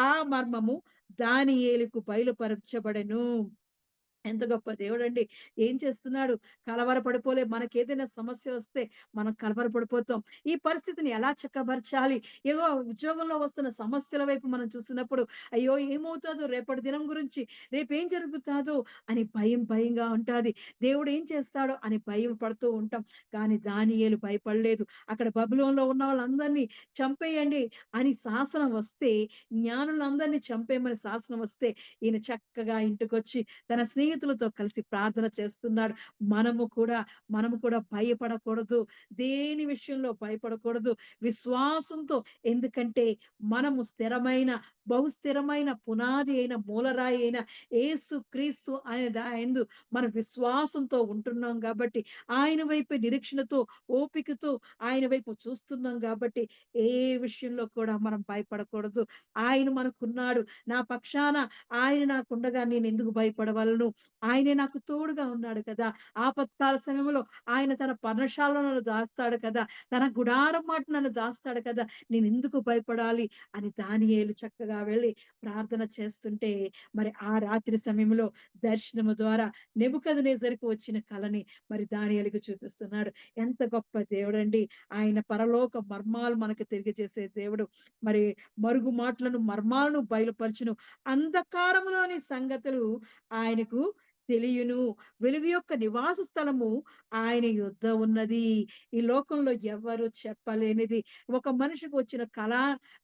ఆ మర్మము దానియేలుకు బయలుపరచబడెను. ఎంత గొప్ప దేవుడండి. ఏం చేస్తున్నాడు? కలవరపడిపోలే. మనకేదైనా సమస్య వస్తే మనం కలవరపడిపోతాం. ఈ పరిస్థితిని ఎలా చక్కబరచాలి? ఏవో ఉద్యోగంలో వస్తున్న సమస్యల వైపు మనం చూసినప్పుడు, అయ్యో! ఏమవుతాదో రేపటి దినం గురించి, రేపేం జరుగుతాదో అని భయంగా ఉంటాది. దేవుడు ఏం చేస్తాడో అని భయం పడుతూ ఉంటాం. కానీ దానియేలు భయపడలేదు. అక్కడ బబులోనులో ఉన్న వాళ్ళందరినీ చంపేయండి అని శాసనం వస్తే, జ్ఞానులందరినీ చంపేయమని శాసనం వస్తే, ఈయన చక్కగా ఇంటికొచ్చి తన స్నేహితులతో కలిసి ప్రార్థన చేస్తున్నాడు. మనము కూడా భయపడకూడదు. దేని విషయంలో భయపడకూడదు. విశ్వాసంతో ఎందుకంటే మనము బహుస్థిరమైన పునాది అయిన మూలరాయి అయిన యేసుక్రీస్తు యందు మన విశ్వాసంతో ఉంటున్నాం కాబట్టి, ఆయన వైపు నిరీక్షణతో, ఓపికతో ఆయన వైపు చూస్తున్నాం కాబట్టి, ఏ విషయంలో కూడా మనం భయపడకూడదు. ఆయన మనకున్నాడు. నా పక్షాన ఆయన నాకుండగా నేనెందుకు భయపడవలను? ఆయనే నాకు తోడుగా ఉన్నాడు కదా! ఆపత్కాల సమయంలో ఆయన తన పర్ణశాలలో నన్ను దాస్తాడు కదా! తన గుడారం మాట నన్ను దాస్తాడు కదా! నేనెందుకు భయపడాలి అని దానియేలు చక్కగా వెళ్లి ప్రార్థన చేస్తుంటే, మరి ఆ రాత్రి సమయంలో దర్శనము ద్వారా నెబుకద్నెజరుకు వచ్చిన కలని మరి దానియేలుకు చూపిస్తున్నాడు. ఎంత గొప్ప దేవుడండి! ఆయన పరలోక మర్మాలు మనకు తెలియజేసే దేవుడు. మరి మరుగు మాటలను, మర్మాలను బయలుపరచును. అంధకారములోని సంగతులు ఆయనకు తెలియును. వెలుగు యొక్క నివాస స్థలము ఆయన యొద్ద ఉన్నది. ఈ లోకంలో ఎవ్వరు చెప్పలేనిది. ఒక మనిషికి వచ్చిన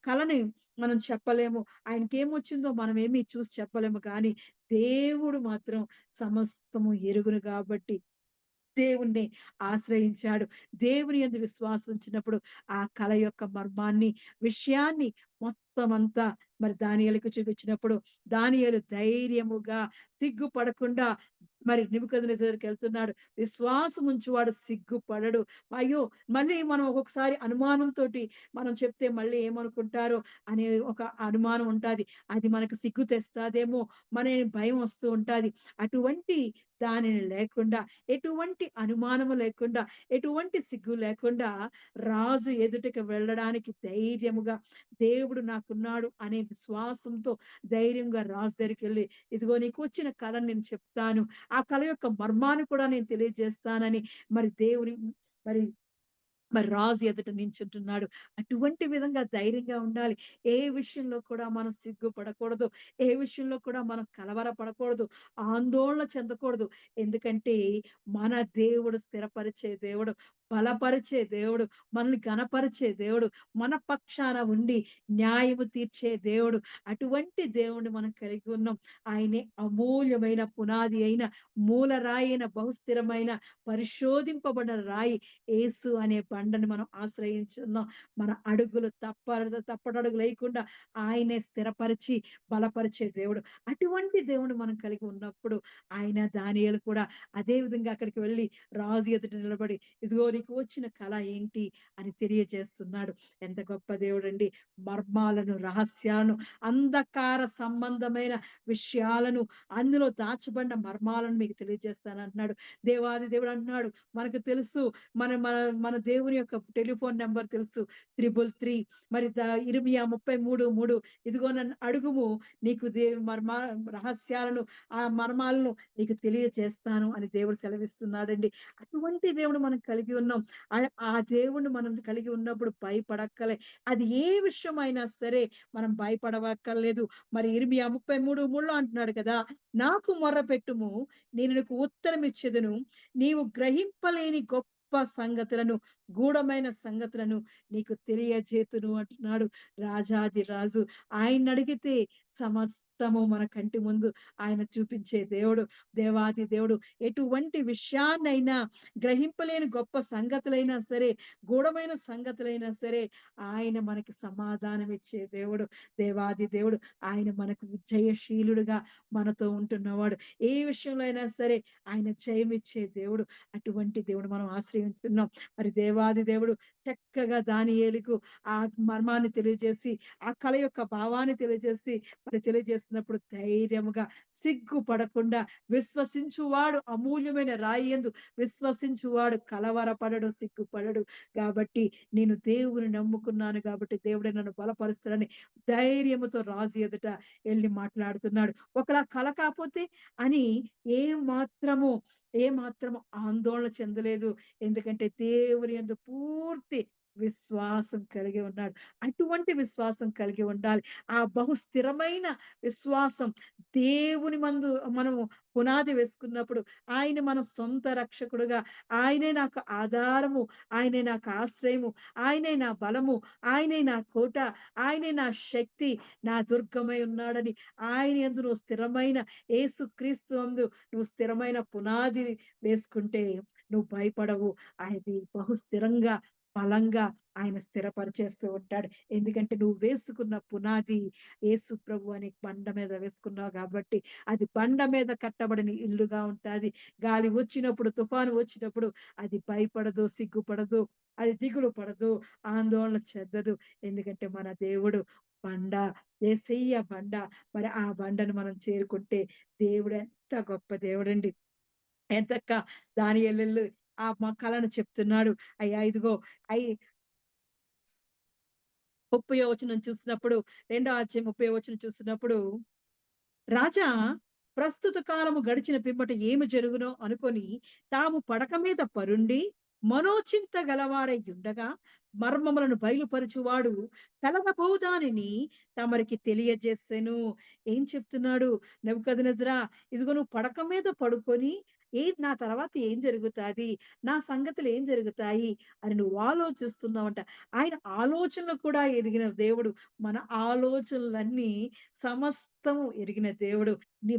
కలని మనం చెప్పలేము. ఆయనకేమొచ్చిందో మనమేమి చూసి చెప్పలేము కానీ, దేవుడు మాత్రం సమస్తము ఎరుగును గాబట్టి దేవుణ్ణి ఆశ్రయించాడు. దేవుని యందు విశ్వాసం ఉంచినప్పుడు ఆ కల యొక్క మర్మాన్ని, విషయాన్ని మొత్తమంతా మరి దానియేలుకు చూపించినప్పుడు దానియేలు ధైర్యముగా సిగ్గుపడకుండా మరి నెబుకద్నెజరుకెళ్తున్నాడు. విశ్వాసం ఉంచువాడు సిగ్గుపడడు. అయ్యో! మళ్ళీ మనం ఒక్కొక్కసారి అనుమానంతోటి మనం చెప్తే మళ్ళీ ఏమనుకుంటారో అనే ఒక అనుమానం ఉంటాది. అది మనకు సిగ్గు తెస్తాదేమో మనే భయం వస్తూ ఉంటాది. అటువంటి దానిని లేకుండా, ఎటువంటి అనుమానము లేకుండా, ఎటువంటి సిగ్గు లేకుండా రాజు ఎదుటకి వెళ్ళడానికి ధైర్యముగా దేవుడు నాకున్నాడు అనే విశ్వాసంతో ధైర్యంగా రాజు దగ్గరికెళ్ళి, ఇదిగో నీకు వచ్చిన కలని నేను చెప్తాను. ఆ కల యొక్క మర్మాన్ని కూడా నేను తెలియజేస్తానని మరి దేవుని మరి మరి రాజు ఎదుట నించుంటున్నాడు. అటువంటి విధంగా ధైర్యంగా ఉండాలి. ఏ విషయంలో కూడా మనం సిగ్గుపడకూడదు. ఏ విషయంలో కూడా మనం కలవరపడకూడదు. ఆందోళన చెందకూడదు. ఎందుకంటే మన దేవుడు స్థిరపరిచే దేవుడు, బలపరిచే దేవుడు, మనల్ని ఘనపరిచే దేవుడు, మన పక్షాన ఉండి న్యాయము తీర్చే దేవుడు. అటువంటి దేవుడిని మనం కలిగి ఉన్నాం. ఆయనే అమూల్యమైన పునాది అయిన, మూలరాయి అయిన, బహుస్థిరమైన, పరిశోధింపబడిన రాయి యేసు అనే బండని మనం ఆశ్రయించున్నాం. మన అడుగులు తప్పటడుగు లేకుండా ఆయనే స్థిరపరిచి, బలపరిచే దేవుడు. అటువంటి దేవుడిని మనం కలిగి ఉన్నప్పుడు ఆయన దానియేలు కూడా అదే విధంగా అక్కడికి వెళ్లి రాజు ఎదుట నిలబడి, "ఇదిగో నీకు వచ్చిన కల ఏంటి?" అని తెలియజేస్తున్నాడు. ఎంత గొప్ప దేవుడండి! మర్మాలను, రహస్యాలను, అంధకార సంబంధమైన విషయాలను, అందులో దాచబడిన మర్మాలను మీకు తెలియజేస్తానంటున్నాడు. దేవాది దేవుడు అంటున్నాడు, మనకు తెలుసు మన మన మన దేవుని యొక్క టెలిఫోన్ నంబర్ తెలుసు. 333 మరి ఇర్మియా 33:3 ఇదిగో నన్ను అడుగుము నీకు రహస్యాలను, ఆ మర్మాలను నీకు తెలియచేస్తాను అని దేవుడు సెలవిస్తున్నాడండి. అటువంటి దేవుడు మనం కలిగి ఉన్నాం. ఆ దేవుడిని మనం కలిగి ఉన్నప్పుడు భయపడక్కలే. అది ఏ విషయమైనా సరే మనం భయపడవక్కర్లేదు. మరి ఇర్మియా 33:3 అంటున్నాడు కదా! నాకు మొర్రపెట్టుము నేను నీకు ఉత్తరం ఇచ్చెదను. నీవు గ్రహింపలేని గొప్ప సంగతులను, గూఢమైన సంగతులను నీకు తెలియజేతును అంటున్నాడు రాజాది రాజు. ఆయన్నడిగితే సమస్తము మన కంటి ముందు ఆయన చూపించే దేవుడు. దేవాది దేవుడు. ఎటువంటి విషయాన్నైనా గ్రహింపలేని గొప్ప సంగతులైనా సరే, గూఢమైన సంగతులైనా సరే ఆయన మనకి సమాధానం ఇచ్చే దేవుడు. దేవాది దేవుడు. ఆయన మనకు జయశీలుడుగా మనతో ఉంటున్నవాడు. ఏ విషయంలో అయినా సరే ఆయన జయమిచ్చే దేవుడు. అటువంటి దేవుడు మనం ఆశ్రయించున్నాం. మరి దేవాది దేవుడు చక్కగా దానియేలుకు ఆ మర్మాన్ని తెలియజేసి, ఆ కల యొక్క భావాన్ని తెలియజేసి, మరి తెలియజేస్తున్నప్పుడు ధైర్యముగా, సిగ్గుపడకుండా విశ్వసించువాడు అమూల్యమైన రాయి యందు విశ్వసించువాడు కలవరపడడు, సిగ్గుపడడు. కాబట్టి నేను దేవుని నమ్ముకున్నాను కాబట్టి దేవుడే నన్ను బలపరుస్తాడని ధైర్యముతో రాజు ఎదుట ఎళ్లి మాట్లాడుతున్నాడు. ఒకలా కల కాపోతే అని ఏమాత్రము, ఏమాత్రము ఆందోళన చెందలేదు. ఎందుకంటే దేవుని యందు పూర్తి విశ్వాసం కలిగి ఉన్నాడు. అటువంటి విశ్వాసం కలిగి ఉండాలి. ఆ బహుస్థిరమైన విశ్వాసం దేవుని మందు మనము పునాది వేసుకున్నప్పుడు ఆయన మన సొంత రక్షకుడుగా, ఆయనే నాకు ఆధారము, ఆయనే నాకు ఆశ్రయము, ఆయనే నా బలము, ఆయనే నా కోట, ఆయనే నా శక్తి, నా దుర్గమై ఉన్నాడని ఆయన యందు నువ్వు స్థిరమైన యేసుక్రీస్తు యందు నువ్వు స్థిరమైన పునాది వేసుకుంటే నువ్వు భయపడవు. అది బహుస్థిరంగా, బలంగా ఆయన స్థిరపరిచేస్తూ ఉంటాడు. ఎందుకంటే నువ్వు వేసుకున్న పునాది యేసు ప్రభు అనే బండ మీద వేసుకున్నావు కాబట్టి, అది బండ మీద కట్టబడిన ఇల్లుగా ఉంటాది. గాలి వచ్చినప్పుడు, తుఫాను వచ్చినప్పుడు అది భయపడదు, సిగ్గుపడదు, అది దిగులు పడదు, ఆందోళన చెందదు. ఎందుకంటే మన దేవుడు బండ, యేసయ్య బండ. మరి ఆ బండను మనం చేరుకుంటే దేవుడు ఎంత గొప్ప దేవుడండి. ఎంచక్క దానియేలు ఆ కలను చెప్తున్నాడు. అయ్యా ఇదిగో అయి 30వ వచనం చూసినప్పుడు, రెండో అధ్యాయం 30వ వచనం చూసినప్పుడు, రాజా ప్రస్తుత కాలము గడిచిన పిమ్మట ఏమి జరుగునో అనుకొని తాము పడక మీద పరుండి మనోచింత గలవారై ఉండగా మర్మములను బయలుపరచువాడు కలగబోవు దానిని తమరికి తెలియజేసెను. ఏం చెప్తున్నాడు నెబుకద్నెజరా, ఇదిగో నువ్వు పడక మీద పడుకొని నా తర్వాత ఏం జరుగుతాది, నా సంగతులు ఏం జరుగుతాయి అని నువ్వు ఆలోచిస్తున్నావంట. ఆయన ఆలోచనలు కూడా ఎరిగిన దేవుడు. మన ఆలోచనలన్నీ సమస్తము ఎరిగిన దేవుడు.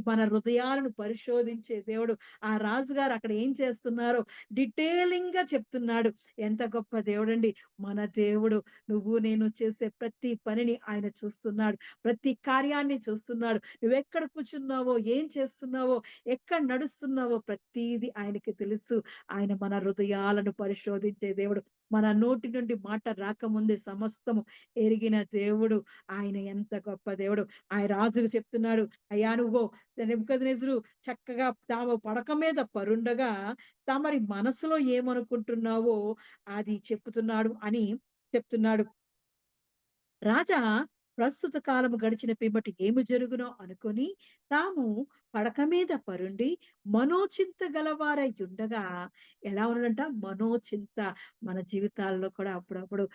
మన హృదయాలను పరిశోధించే దేవుడు. ఆ రాజుగారు అక్కడ ఏం చేస్తున్నారో డీటెయిలింగ్‌గా చెప్తున్నాడు. ఎంత గొప్ప దేవుడండి మన దేవుడు. నువ్వు నేను చేసే ప్రతి పనిని ఆయన చూస్తున్నాడు. ప్రతి కార్యాన్ని చూస్తున్నాడు. నువ్వెక్కడ కూర్చున్నావో, ఏం చేస్తున్నావో, ఎక్కడ నడుస్తున్నావో ప్రతీది ఆయనకి తెలుసు. ఆయన మన హృదయాలను పరిశోధించే దేవుడు. మన నోటి నుండి మాట రాకముందే సమస్తము ఎరిగిన దేవుడు. ఆయన ఎంత గొప్ప దేవుడు. ఆయన రాజుకు చెప్తున్నాడు, అయ్యా నువ్వు నెబుకద్నెజరు చక్కగా తాము పడక మీద పరుండగా తమరి మనసులో ఏమనుకుంటున్నావో అది చెప్తున్నాడు అని చెప్తున్నాడు. రాజా ప్రస్తుత కాలము గడిచిన పిమ్మట ఏమి జరుగునో అనుకొని తాము పడక మీద పరుండి మనోచింత గలవారై ఉండగా, ఎలా ఉన్నాడంట మనోచింత. మన జీవితాల్లో కూడా అప్పుడప్పుడు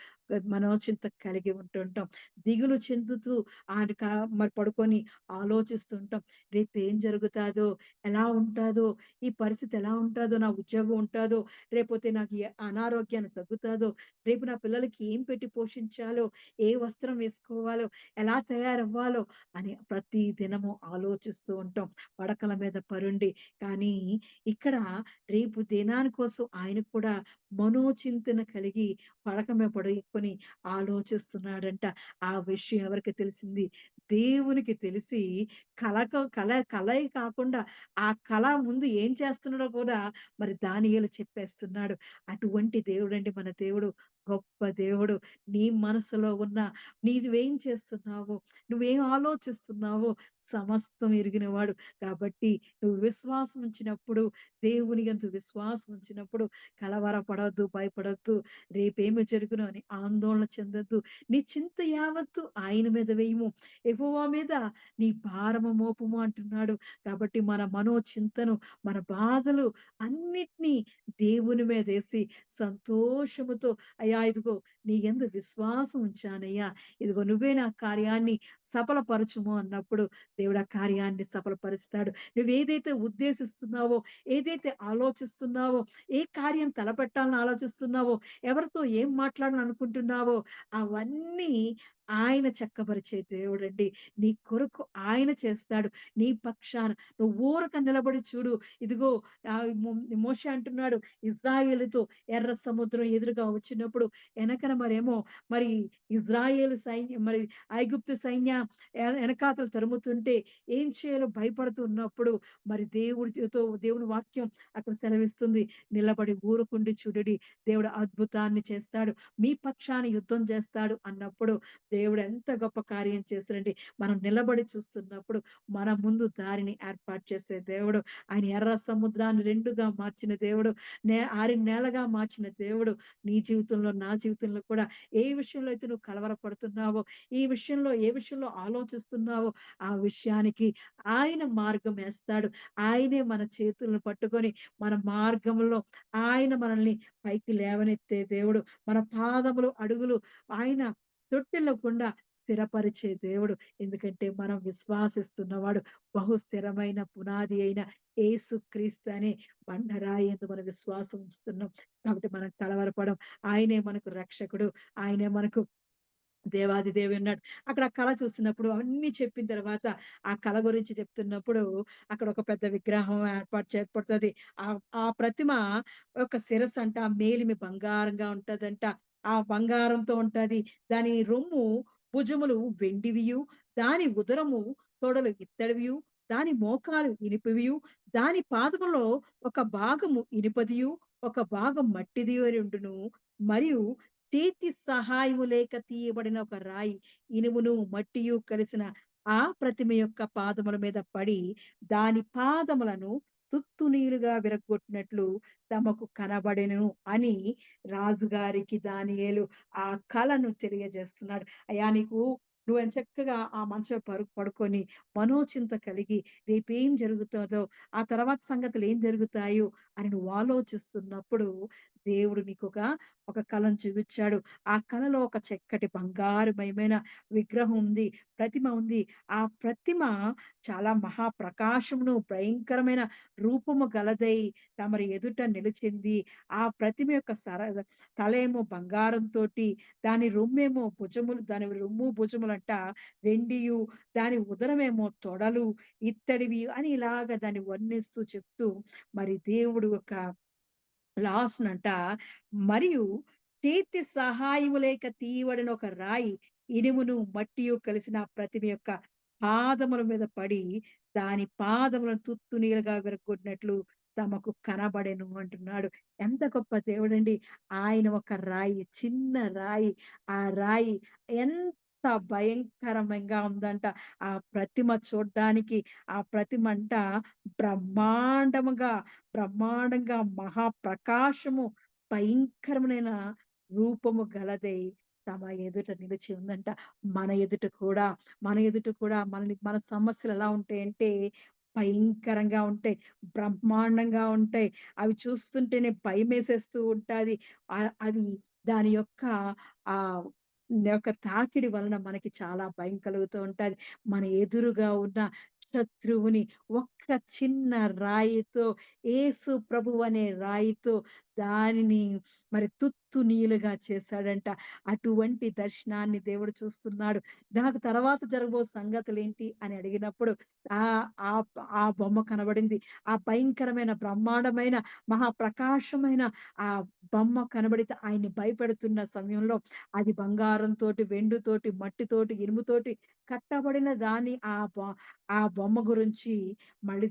మనోచింత కలిగి ఉంటుంటాం. దిగులు చెందుతూ ఆడి మరి పడుకొని ఆలోచిస్తుంటాం. రేపు ఏం జరుగుతాదో, ఎలా ఉంటాదో, ఈ పరిస్థితి ఎలా ఉంటాదో, నా ఉద్యోగం ఉంటాదో, రేపోతే నాకు అనారోగ్యాన్ని తగ్గుతాదో, రేపు నా పిల్లలకి ఏం పెట్టి పోషించాలో, ఏ వస్త్రం వేసుకోవాలో, ఎలా తయారవ్వాలో అని ప్రతి దినము ఆలోచిస్తూ ఉంటాం పడకల మీద పరుండి. కానీ ఇక్కడ రేపు దినాని కోసం ఆయన కూడా మనోచింతన కలిగి పడక మీద పడుకొని ఆలోచిస్తున్నాడంట. ఆ విషయం ఎవరికి తెలిసింది? దేవునికి తెలిసి కలే కాకుండా ఆ కల ముందు ఏం చేస్తున్నాడో కూడా మరి దానియేలు చెప్పేస్తున్నాడు. అటువంటి దేవుడండి మన దేవుడు. గొప్ప దేవుడు. నీ మనసులో ఉన్న నీవేం చేస్తున్నావో, నువ్వేం ఆలోచిస్తున్నావో సమస్తం ఎరిగినవాడు. కాబట్టి నువ్వు విశ్వాసం ఉంచినప్పుడు, దేవుని యందు విశ్వాసం ఉంచినప్పుడు కలవరపడొద్దు, భయపడొద్దు. రేపేమి జరుగునో అని ఆందోళన చెందొద్దు. నీ చింత యావత్తు ఆయన మీద వేయము. యెహోవా మీద నీ భారము మోపుము అంటున్నాడు. కాబట్టి మన మనోచింతను, మన బాధలు అన్నిటిని దేవుని మీదేసి సంతోషముతో, అయ్యా ఇదిగో నీ యందు విశ్వాసం ఉంచానయ్యా, ఇదిగో నువ్వే నా కార్యాన్ని సఫలపరచుము అన్నప్పుడు దేవుడు ఆ కార్యాన్ని సఫలపరుస్తాడు. నువ్వేదైతే ఉద్దేశిస్తున్నావో, ఏదైతే ఆలోచిస్తున్నావో, ఏ కార్యం తలపెట్టాలని ఆలోచిస్తున్నావో, ఎవరితో ఏం మాట్లాడాలని అనుకుంటున్నావో అవన్నీ ఆయన చక్కబరిచే దేవుడండి. నీ కొరకు ఆయన చేస్తాడు. నీ పక్షాన నువ్వు ఊరక నిలబడి చూడు. ఇదిగో మోషే అంటున్నాడు ఇశ్రాయేలుతో ఎర్ర సముద్రం ఎదురుగా వచ్చినప్పుడు ఎనకన మరి ఇజ్రాయేలు సైన్యం, మరి ఐగుప్తు సైన్యం ఎనకాతలు తరుముతుంటే ఏం చేయాలో భయపడుతున్నప్పుడు మరి దేవుని వాక్యం అక్కడ సెలవిస్తుంది. నిలబడి ఊరుకుండి చూడుడి, దేవుడు అద్భుతాన్ని చేస్తాడు. మీ పక్షాన యుద్ధం చేస్తాడు అన్నప్పుడు దేవుడు ఎంత గొప్ప కార్యం చేస్తాడండి. మనం నిలబడి చూస్తున్నప్పుడు మన ముందు దారిని ఏర్పాటు చేసే దేవుడు. ఆయన ఎర్ర సముద్రాన్ని రెండుగా మార్చిన దేవుడు. ఆరిన నేలగా మార్చిన దేవుడు. నీ జీవితంలో, నా జీవితంలో కూడా ఏ విషయంలో అయితే నువ్వు కలవరపడుతున్నావో, ఏ విషయంలో ఆలోచిస్తున్నావో ఆ విషయానికి ఆయన మార్గం వేస్తాడు. ఆయనే మన చేతులను పట్టుకొని మన మార్గంలో ఆయన మనల్ని పైకి లేవనెత్తే దేవుడు. మన పాదములు, అడుగులు ఆయన తొట్టిల్లకుండా స్థిరపరిచే దేవుడు. ఎందుకంటే మనం విశ్వాసిస్తున్నవాడు బహు స్థిరమైన పునాది అయిన యేసుక్రీస్తు అనే బండరాయి యందు మనం విశ్వాసం ఉంచుతున్నాం. కాబట్టి మనం కలవరపడం. ఆయనే మనకు రక్షకుడు. ఆయనే మనకు దేవాది దేవుడు ఉన్నాడు. అక్కడ ఆ కళ చూసినప్పుడు అవన్నీ చెప్పిన తర్వాత ఆ కళ గురించి చెప్తున్నప్పుడు అక్కడ ఒక పెద్ద విగ్రహం ఏర్పడుతది. ఆ ప్రతిమ ఒక శిరస్సు అంట మేలిమి బంగారంగా ఉంటదంట. ఆ బంగారంతో ఉంటది. దాని రొమ్ము, భుజములు వెండివియు, దాని ఉదరము తొడలు ఇత్తడివియు, దాని మోకాలు ఇనుపవియు, దాని పాదములో ఒక భాగము ఇనుపదియు, ఒక భాగం మట్టిదియు అయి ఉండును. మరియు చేతి సహాయము లేక తీయబడిన ఒక రాయి, ఇనుమును మట్టియు కలిసిన ఆ ప్రతిమ యొక్క పాదముల మీద పడి దాని పాదములను తుత్తునీలుగా విరగ్గొట్టినట్లు తమకు కనబడెను అని రాజుగారికి దానియేలు ఆ కలను తెలియజేస్తున్నాడు. అయ్యా నీకు నువ్వు ఎంచక్కగా ఆ మంచం పడుకొని మనోచింత కలిగి రేపేం జరుగుతాదో, ఆ తర్వాత సంగతులు ఏం జరుగుతాయో అని నువ్వు ఆలోచిస్తున్నప్పుడు దేవుడు ఒక కలను చూపించాడు. ఆ కలలో ఒక చక్కటి బంగారుమయమైన విగ్రహం ఉంది. ప్రతిమ ఉంది. ఆ ప్రతిమ చాలా మహాప్రకాశమును, భయంకరమైన రూపము గలదై తమరి ఎదుట నిలిచింది. ఆ ప్రతిమ యొక్క తలేమో బంగారంతోటి, దాని రొమ్ము భుజములంట వెండియు, దాని ఉదరమేమో తొడలు ఇత్తడివి అని ఇలాగ దాన్ని వర్ణిస్తూ చెప్తూ మరి దేవుడు ఒక లాస్‌నంట మరియు చేతి సహాయము లేక తీయబడిన ఒక రాయి, ఇనుమును, మట్టియు కలిసిన ఆ ప్రతిమ యొక్క పాదముల మీద పడి, దాని పాదములను తుత్తునీలుగా విరగ్గొట్టినట్లు తమకు కనబడెను అంటున్నాడు. ఎంత గొప్ప దేవుడండి. ఆయన ఒక రాయి, చిన్న రాయి. ఆ రాయి ఎంత భయంకరంగా ఉందంట. ఆ ప్రతిమ చూడ్డానికి, ఆ ప్రతిమంట బ్రహ్మాండముగా బ్రహ్మాండంగా మహాప్రకాశము, భయంకరమైన రూపము గలదై తమ ఎదుట నిలిచి ఉందంట. మన ఎదుట కూడా, మన సమస్యలు ఎలా ఉంటాయంటే భయంకరంగా ఉంటాయి. బ్రహ్మాండంగా ఉంటాయి. అవి చూస్తుంటేనే భయమేసేస్తూ ఉంటాది. అవి దాని యొక్క ఆహ్, యొక్క తాకిడి వలన మనకి చాలా భయం కలుగుతూ ఉంటది. మన ఎదురుగా ఉన్న శత్రువుని ఒక్క చిన్న రాయితో, యేసు ప్రభువు అనే రాయితో దానిని మరి తుత్తునీలుగా చేశాడంట. అటువంటి దర్శనాన్ని దేవుడు చూస్తున్నాడు. నాకు తర్వాత జరగబో సంగతులేంటి అని అడిగినప్పుడు ఆ బొమ్మ కనబడింది. ఆ భయంకరమైన బ్రహ్మాండమైన మహాప్రకాశమైన ఆ బొమ్మ కనబడితే ఆయన్ని భయపెడుతున్న సమయంలో అది బంగారంతోటి, వెండితోటి, మట్టితోటి, ఇనుముతోటి కట్టబడిన దాన్ని ఆ బొమ్మ గురించి మరి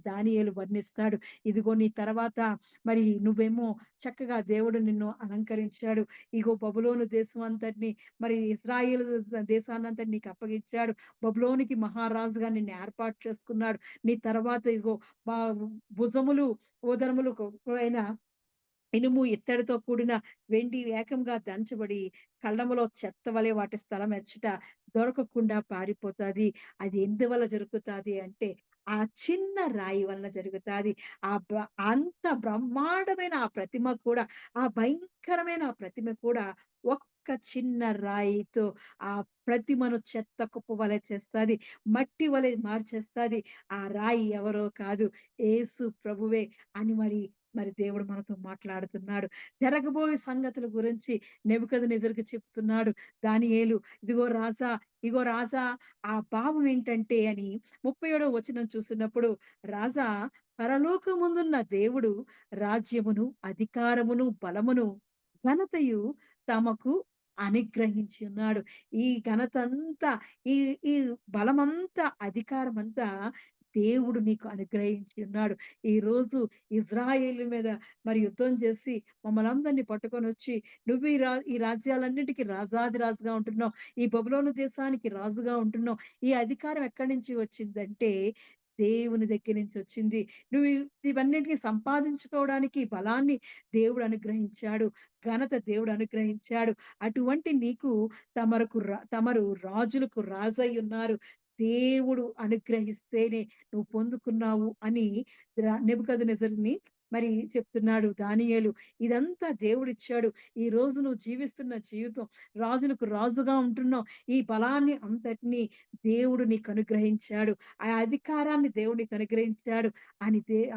దానియేలు వర్ణిస్తాడు. ఇదిగో నీ తర్వాత మరి నువ్వేమో చక్కగా దేవుడు నిన్ను అలంకరించాడు. ఇగో బబులోను దేశం అంతటిని మరి ఇశ్రాయేలు దేశాన్నంతటిని నీకు అప్పగించాడు. బబులోనుకి మహారాజుగా నిన్ను ఏర్పాటు చేసుకున్నాడు. నీ తర్వాత ఇగో మా భుజములు, ఉదరములకు అయిన ఇనుము, ఇత్తడితో కూడిన వెండి ఏకంగా దంచబడి కళ్ళములో చెత్త వలె వాటి స్థలం ఎచ్చట దొరకకుండా పారిపోతాది. అది ఎందువల్ల జరుగుతాది అంటే, ఆ చిన్న రాయి వలన జరుగుతాది. ఆ బ అంత బ్రహ్మాండమైన ఆ ప్రతిమ కూడా, ఆ భయంకరమైన ఆ ప్రతిమ కూడా ఒక్క చిన్న రాయితో ఆ ప్రతిమను చెత్త కుప్ప వలె చేస్తాది. మట్టి వలె మార్చేస్తాది. ఆ రాయి ఎవరో కాదు, యేసు ప్రభువే అని మరి దేవుడు మనతో మాట్లాడుతున్నాడు. జరగబోయే సంగతుల గురించి నెబుకద్నెజరుకు చెప్తున్నాడు దానియేలు. ఇదిగో రాజా ఆ భావం ఏంటంటే అని 37వ వచనం చూస్తున్నప్పుడు, రాజా పరలోకమందున్న దేవుడు రాజ్యమును, అధికారమును, బలమును, ఘనతయు తమకు అనుగ్రహించి ఉన్నాడు. ఈ ఘనతంతా, ఈ ఈ బలమంతా, అధికారమంతా దేవుడు నీకు అనుగ్రహించి ఉన్నాడు. ఈరోజు ఇజ్రాయేలు మీద మరి యుద్ధం చేసి మమ్మల్నందరిని పట్టుకొనొచ్చి, నువ్వు ఈ రాజ్యాలన్నిటికి రాజుగా ఉంటున్నావు. ఈ బబులోను దేశానికి రాజుగా ఉంటున్నావు. ఈ అధికారం ఎక్కడి నుంచి వచ్చిందంటే, దేవుని దగ్గర నుంచి వచ్చింది. నువ్వు ఇవన్నిటిని సంపాదించుకోవడానికి బలాన్ని దేవుడు అనుగ్రహించాడు. ఘనత దేవుడు అనుగ్రహించాడు. అటువంటి నీకు తమరు రాజులకు రాజయ్యున్నారు. దేవుడు అనుగ్రహిస్తేనే నువ్వు పొందుకున్నావు అని నెబుకద్నెజరుని మరి చెప్తున్నాడు దానియేలు. ఇదంతా దేవుడిచ్చాడు. ఈరోజు నువ్వు జీవిస్తున్న జీవితం, రాజులకు రాజుగా ఉంటున్నావు. ఈ బలాన్ని అంతటిని దేవుడు నీకు అనుగ్రహించాడు. ఆ అధికారాన్ని దేవుడు నీకు అనుగ్రహించాడు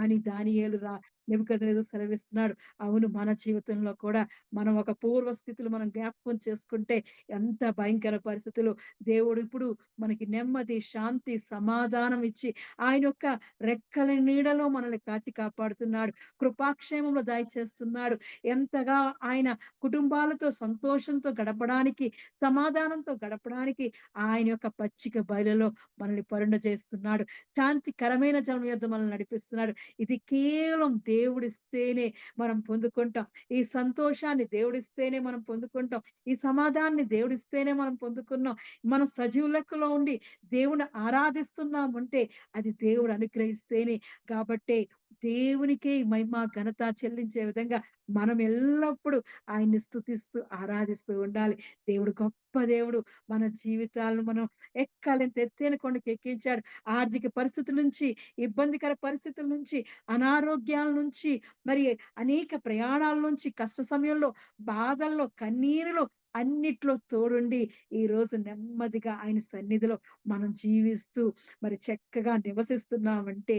అని దానియేలు నెబుకద్నెజరు సెలవిస్తున్నాడు. అవును, మన జీవితంలో కూడా మనం ఒక పూర్వ స్థితిలో మనం జ్ఞాపకం చేసుకుంటే ఎంత భయంకర పరిస్థితులు దేవుడు ఇప్పుడు మనకి నెమ్మది, శాంతి, సమాధానం ఇచ్చి ఆయన యొక్క రెక్కల నీడలో మనల్ని కాపాడుతున్నాడు. కృపాక్షేమంలో దయచేస్తున్నాడు. ఎంతగా ఆయన కుటుంబాలతో సంతోషంతో గడపడానికి, సమాధానంతో గడపడానికి ఆయన యొక్క పచ్చిక బయలులో మనల్ని చేస్తున్నాడు. శాంతికరమైన జలం యొద్ద మనల్ని నడిపిస్తున్నాడు. ఇది కేవలం దేవుడిస్తేనే మనం పొందుకుంటాం. ఈ సంతోషాన్ని దేవుడిస్తేనే మనం పొందుకుంటాం. ఈ సమాధానాన్ని దేవుడిస్తేనే మనం పొందుకున్నాం. మనం సజీవ లెక్కలో ఉండి దేవుని ఆరాధిస్తున్నామంటే అది దేవుడు అనుగ్రహిస్తేనే. కాబట్టే దేవునికే మహిమ, ఘనత చెల్లించే విధంగా మనం ఎల్లప్పుడూ ఆయన్ని స్తుతిస్తూ, ఆరాధిస్తూ ఉండాలి. దేవుడు గొప్ప దేవుడు. మన జీవితాలను మనం ఎక్కాలంత ఎత్తైన కొండకి ఎక్కించాడు. ఆర్థిక పరిస్థితుల నుంచి, ఇబ్బందికర పరిస్థితుల నుంచి, అనారోగ్యాల నుంచి, మరి అనేక ప్రయాణాల నుంచి, కష్ట సమయంలో, బాధల్లో, కన్నీరులో అన్నిట్లో తోడుండి ఈరోజు నెమ్మదిగా ఆయన సన్నిధిలో మనం జీవిస్తూ మరి చక్కగా నివసిస్తున్నామంటే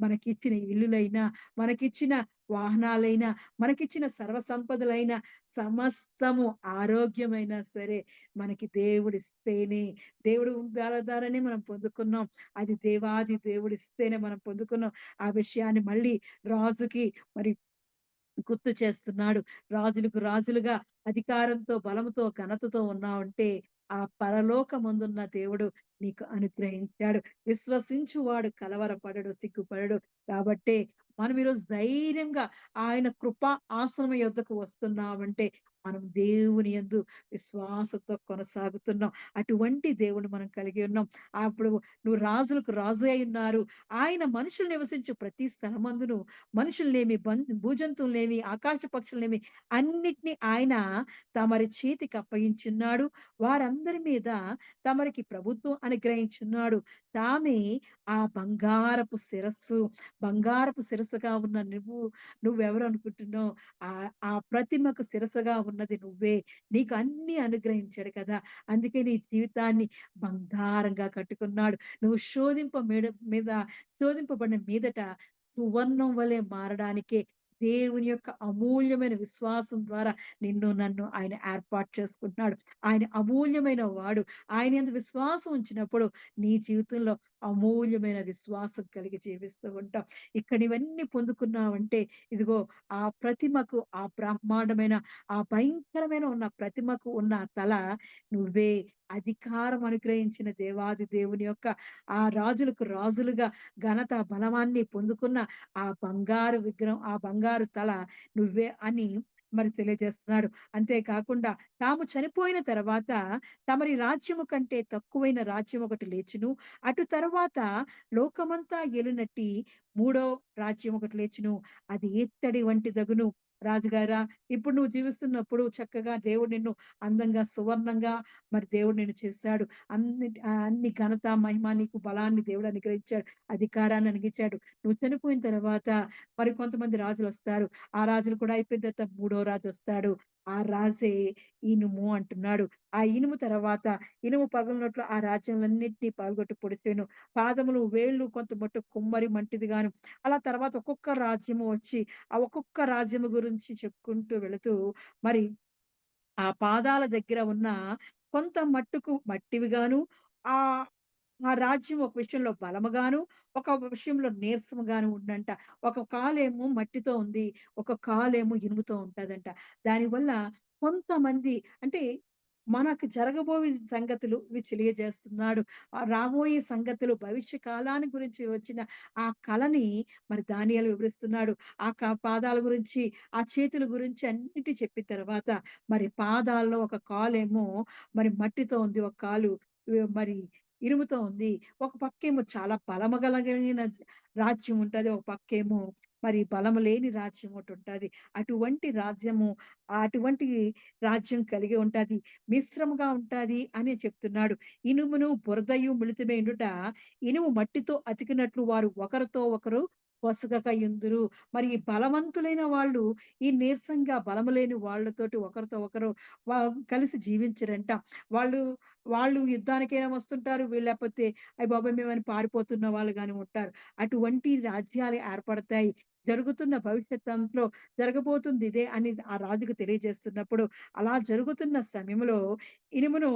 మనకిచ్చిన ఇల్లులైనా, మనకిచ్చిన వాహనాలైనా, మనకిచ్చిన సర్వ సంపదలైనా, సమస్తము ఆరోగ్యమైనా సరే మనకి దేవుడిస్తేనే, దేవుడు ద్వారానే మనం పొందుకున్నాం. అది దేవాది దేవుడిస్తేనే మనం పొందుకున్నాం. ఆ విషయాన్ని మళ్ళీ రాజుకి మరి గుర్తు చేస్తున్నాడు. రాజులకు రాజులుగా అధికారంతో, బలముతో, ఘనతతో ఉన్నావంటే ఆ పరలోకమందున్న దేవుడు నీకు అనుగ్రహించాడు. విశ్వసించువాడు కలవరపడడు, సిగ్గుపడడు. కాబట్టే మనం ఈరోజు ధైర్యంగా ఆయన కృపా ఆశ్రమం యొద్దకు వస్తున్నామంటే మనం దేవుని యందు విశ్వాసంతో కొనసాగుతున్నాం. అటువంటి దేవుడిని మనం కలిగి ఉన్నాం. అప్పుడు నువ్వు రాజులకు రాజు అయున్నారు. ఆయన మనుషులు నివసించు ప్రతి స్థలమందును మనుషులనేమి, భూజంతువులనేమి, ఆకాశ పక్షులనేమి అన్నిటిని ఆయన తమరి చేతికి అప్పగించున్నాడు. వారందరి మీద తమరికి ప్రభుత్వం అనుగ్రహించున్నాడు. తామే ఆ బంగారపు శిరస్సుగా ఉన్న నువ్వెవరు అనుకుంటున్నావు? ఆ ప్రతిమకు శిరస్సుగా ఉన్నది నువ్వే. నీకు అన్నీ అనుగ్రహించాడు కదా! అందుకే నీ జీవితాన్ని బంగారంగా కట్టుకున్నాడు. నువ్వు శోధింపబడిన మీదట సువర్ణం వలె మారడానికే దేవుని యొక్క అమూల్యమైన విశ్వాసం ద్వారా నిన్ను, నన్ను ఆయన ఏర్పాటు చేసుకుంటున్నాడు. ఆయన అమూల్యమైన వాడు. ఆయన యందు విశ్వాసం ఉంచినప్పుడు నీ జీవితంలో అమూల్యమైన విశ్వాసం కలిగి జీవిస్తూ ఉంటాం. ఇక్కడ ఇవన్నీ పొందుకున్నావంటే ఇదిగో ఆ ప్రతిమకు, ఆ బ్రహ్మాండమైన, ఆ భయంకరమైన ఉన్న ప్రతిమకు ఉన్న తల నువ్వే. అధికారం అనుగ్రహించిన దేవాది దేవుని యొక్క ఆ రాజులకు రాజులుగా ఘనత, బలవాన్ని పొందుకున్న ఆ బంగారు విగ్రహం, ఆ బంగారు తల నువ్వే అని మరి తెలియజేస్తున్నాడు. అంతేకాకుండా తాము చనిపోయిన తర్వాత తమరి రాజ్యము కంటే తక్కువైన రాజ్యం ఒకటి లేచును. అటు తరువాత లోకమంతా ఏలునట్టి మూడో రాజ్యం ఒకటి లేచును. అది ఇత్తడి వంటిదగును. రాజుగారా, ఇప్పుడు నువ్వు జీవిస్తున్నప్పుడు చక్కగా దేవుడు నిన్ను అందంగా, సువర్ణంగా మరి దేవుడు నిన్ను చేశాడు. అన్ని ఘనత, మహిమ నీకు బలాన్ని దేవుడు అనుగ్రహించాడు. అధికారాన్ని అనుగ్రహించాడు. నువ్వు చనిపోయిన తర్వాత మరి కొంతమంది రాజులొస్తారు. ఆ రాజులు కూడా అయిపోయిన తర్వాత మూడో రాజొస్తాడు. ఆ రాజే ఇనుము అంటున్నాడు. ఆ ఇనుము తర్వాత ఇనుము పగలినట్లు ఆ రాజ్యాలన్నిటిని పగలగొట్టి పొడిచెను. పాదములు, వేళ్ళు కొంత మట్టుకు కుమ్మరి మంటిది గాను. అలా తర్వాత ఒక్కొక్క రాజ్యము వచ్చి, ఆ ఒక్కొక్క రాజ్యము గురించి చెప్పుకుంటూ వెళుతూ మరి ఆ పాదాల దగ్గర ఉన్న కొంత మట్టుకు మట్టివిగాను, ఆహ్, ఆ రాజ్యం ఒక విషయంలో బలముగాను, ఒక విషయంలో నీరసముగాను ఉందంట. ఒక కాలేమో మట్టితో ఉంది. ఒక కాలేమో ఇనుముతో ఉంటదంట. దానివల్ల కొంతమంది అంటే మనకు జరగబోయే సంగతులు ఇవి తెలియజేస్తున్నాడు. రాబోయే సంగతులు భవిష్య కాలాన్ని గురించి వచ్చిన ఆ కలని మరి దానియేలు వివరిస్తున్నాడు. ఆ పాదాల గురించి, ఆ చేతుల గురించి అన్నిటి చెప్పిన తర్వాత మరి పాదాల్లో ఒక కాలేమో మరి మట్టితో ఉంది. ఒక కాలు మరి ఇనుముతో ఉంది. ఒక పక్కేమో చాలా బలము గలగలిగిన రాజ్యం ఉంటది. ఒక పక్కేమో మరి బలము లేని రాజ్యం ఒకటుంటది. అటువంటి రాజ్యము, అటువంటి రాజ్యం కలిగి ఉంటది. మిశ్రముగా ఉంటాది అని చెప్తున్నాడు. ఇనుమును, బురదయు మిళితమైండుట ఇనుము మట్టితో అతికినట్లు వారు ఒకరితో ఒకరు పొసగకయుందురు. మరి ఈ బలవంతులైన వాళ్ళు ఈ నీరసంగా బలము లేని వాళ్ళతోటి ఒకరితో ఒకరు వ కలిసి జీవించరంట. వాళ్ళు వాళ్ళు యుద్ధానికైనా వస్తుంటారు. లేపోతే అయ్య బాబోయ్! మేమని పారిపోతున్న వాళ్ళు గాని ఉంటారు. అటువంటి రాజ్యాలు ఏర్పడతాయి. జరుగుతున్న భవిష్యత్తులో జరగబోతుంది ఇదే అని ఆ రాజుకు తెలియజేస్తున్నప్పుడు, అలా జరుగుతున్న సమయంలో ఇనుమును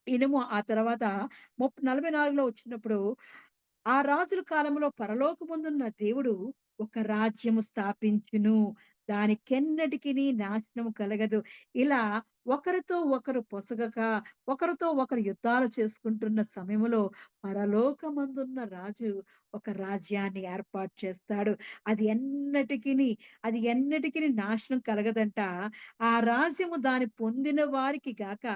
ఇనుము ఆ తర్వాత 44లో వచ్చినప్పుడు ఆ రాజుల కాలంలో పరలోకమందున్న దేవుడు ఒక రాజ్యము స్థాపించును. దానికెన్నటికిని నాశనము కలగదు. ఇలా ఒకరితో ఒకరు పొసగక, ఒకరితో ఒకరు యుద్ధాలు చేసుకుంటున్న సమయంలో పరలోకమందున్న రాజు ఒక రాజ్యాన్ని ఏర్పాటు చేస్తాడు. అది ఎన్నటికిని అది ఎన్నటికిని నాశనం కలగదంట. ఆ రాజ్యము దాన్ని పొందిన వారికి గాక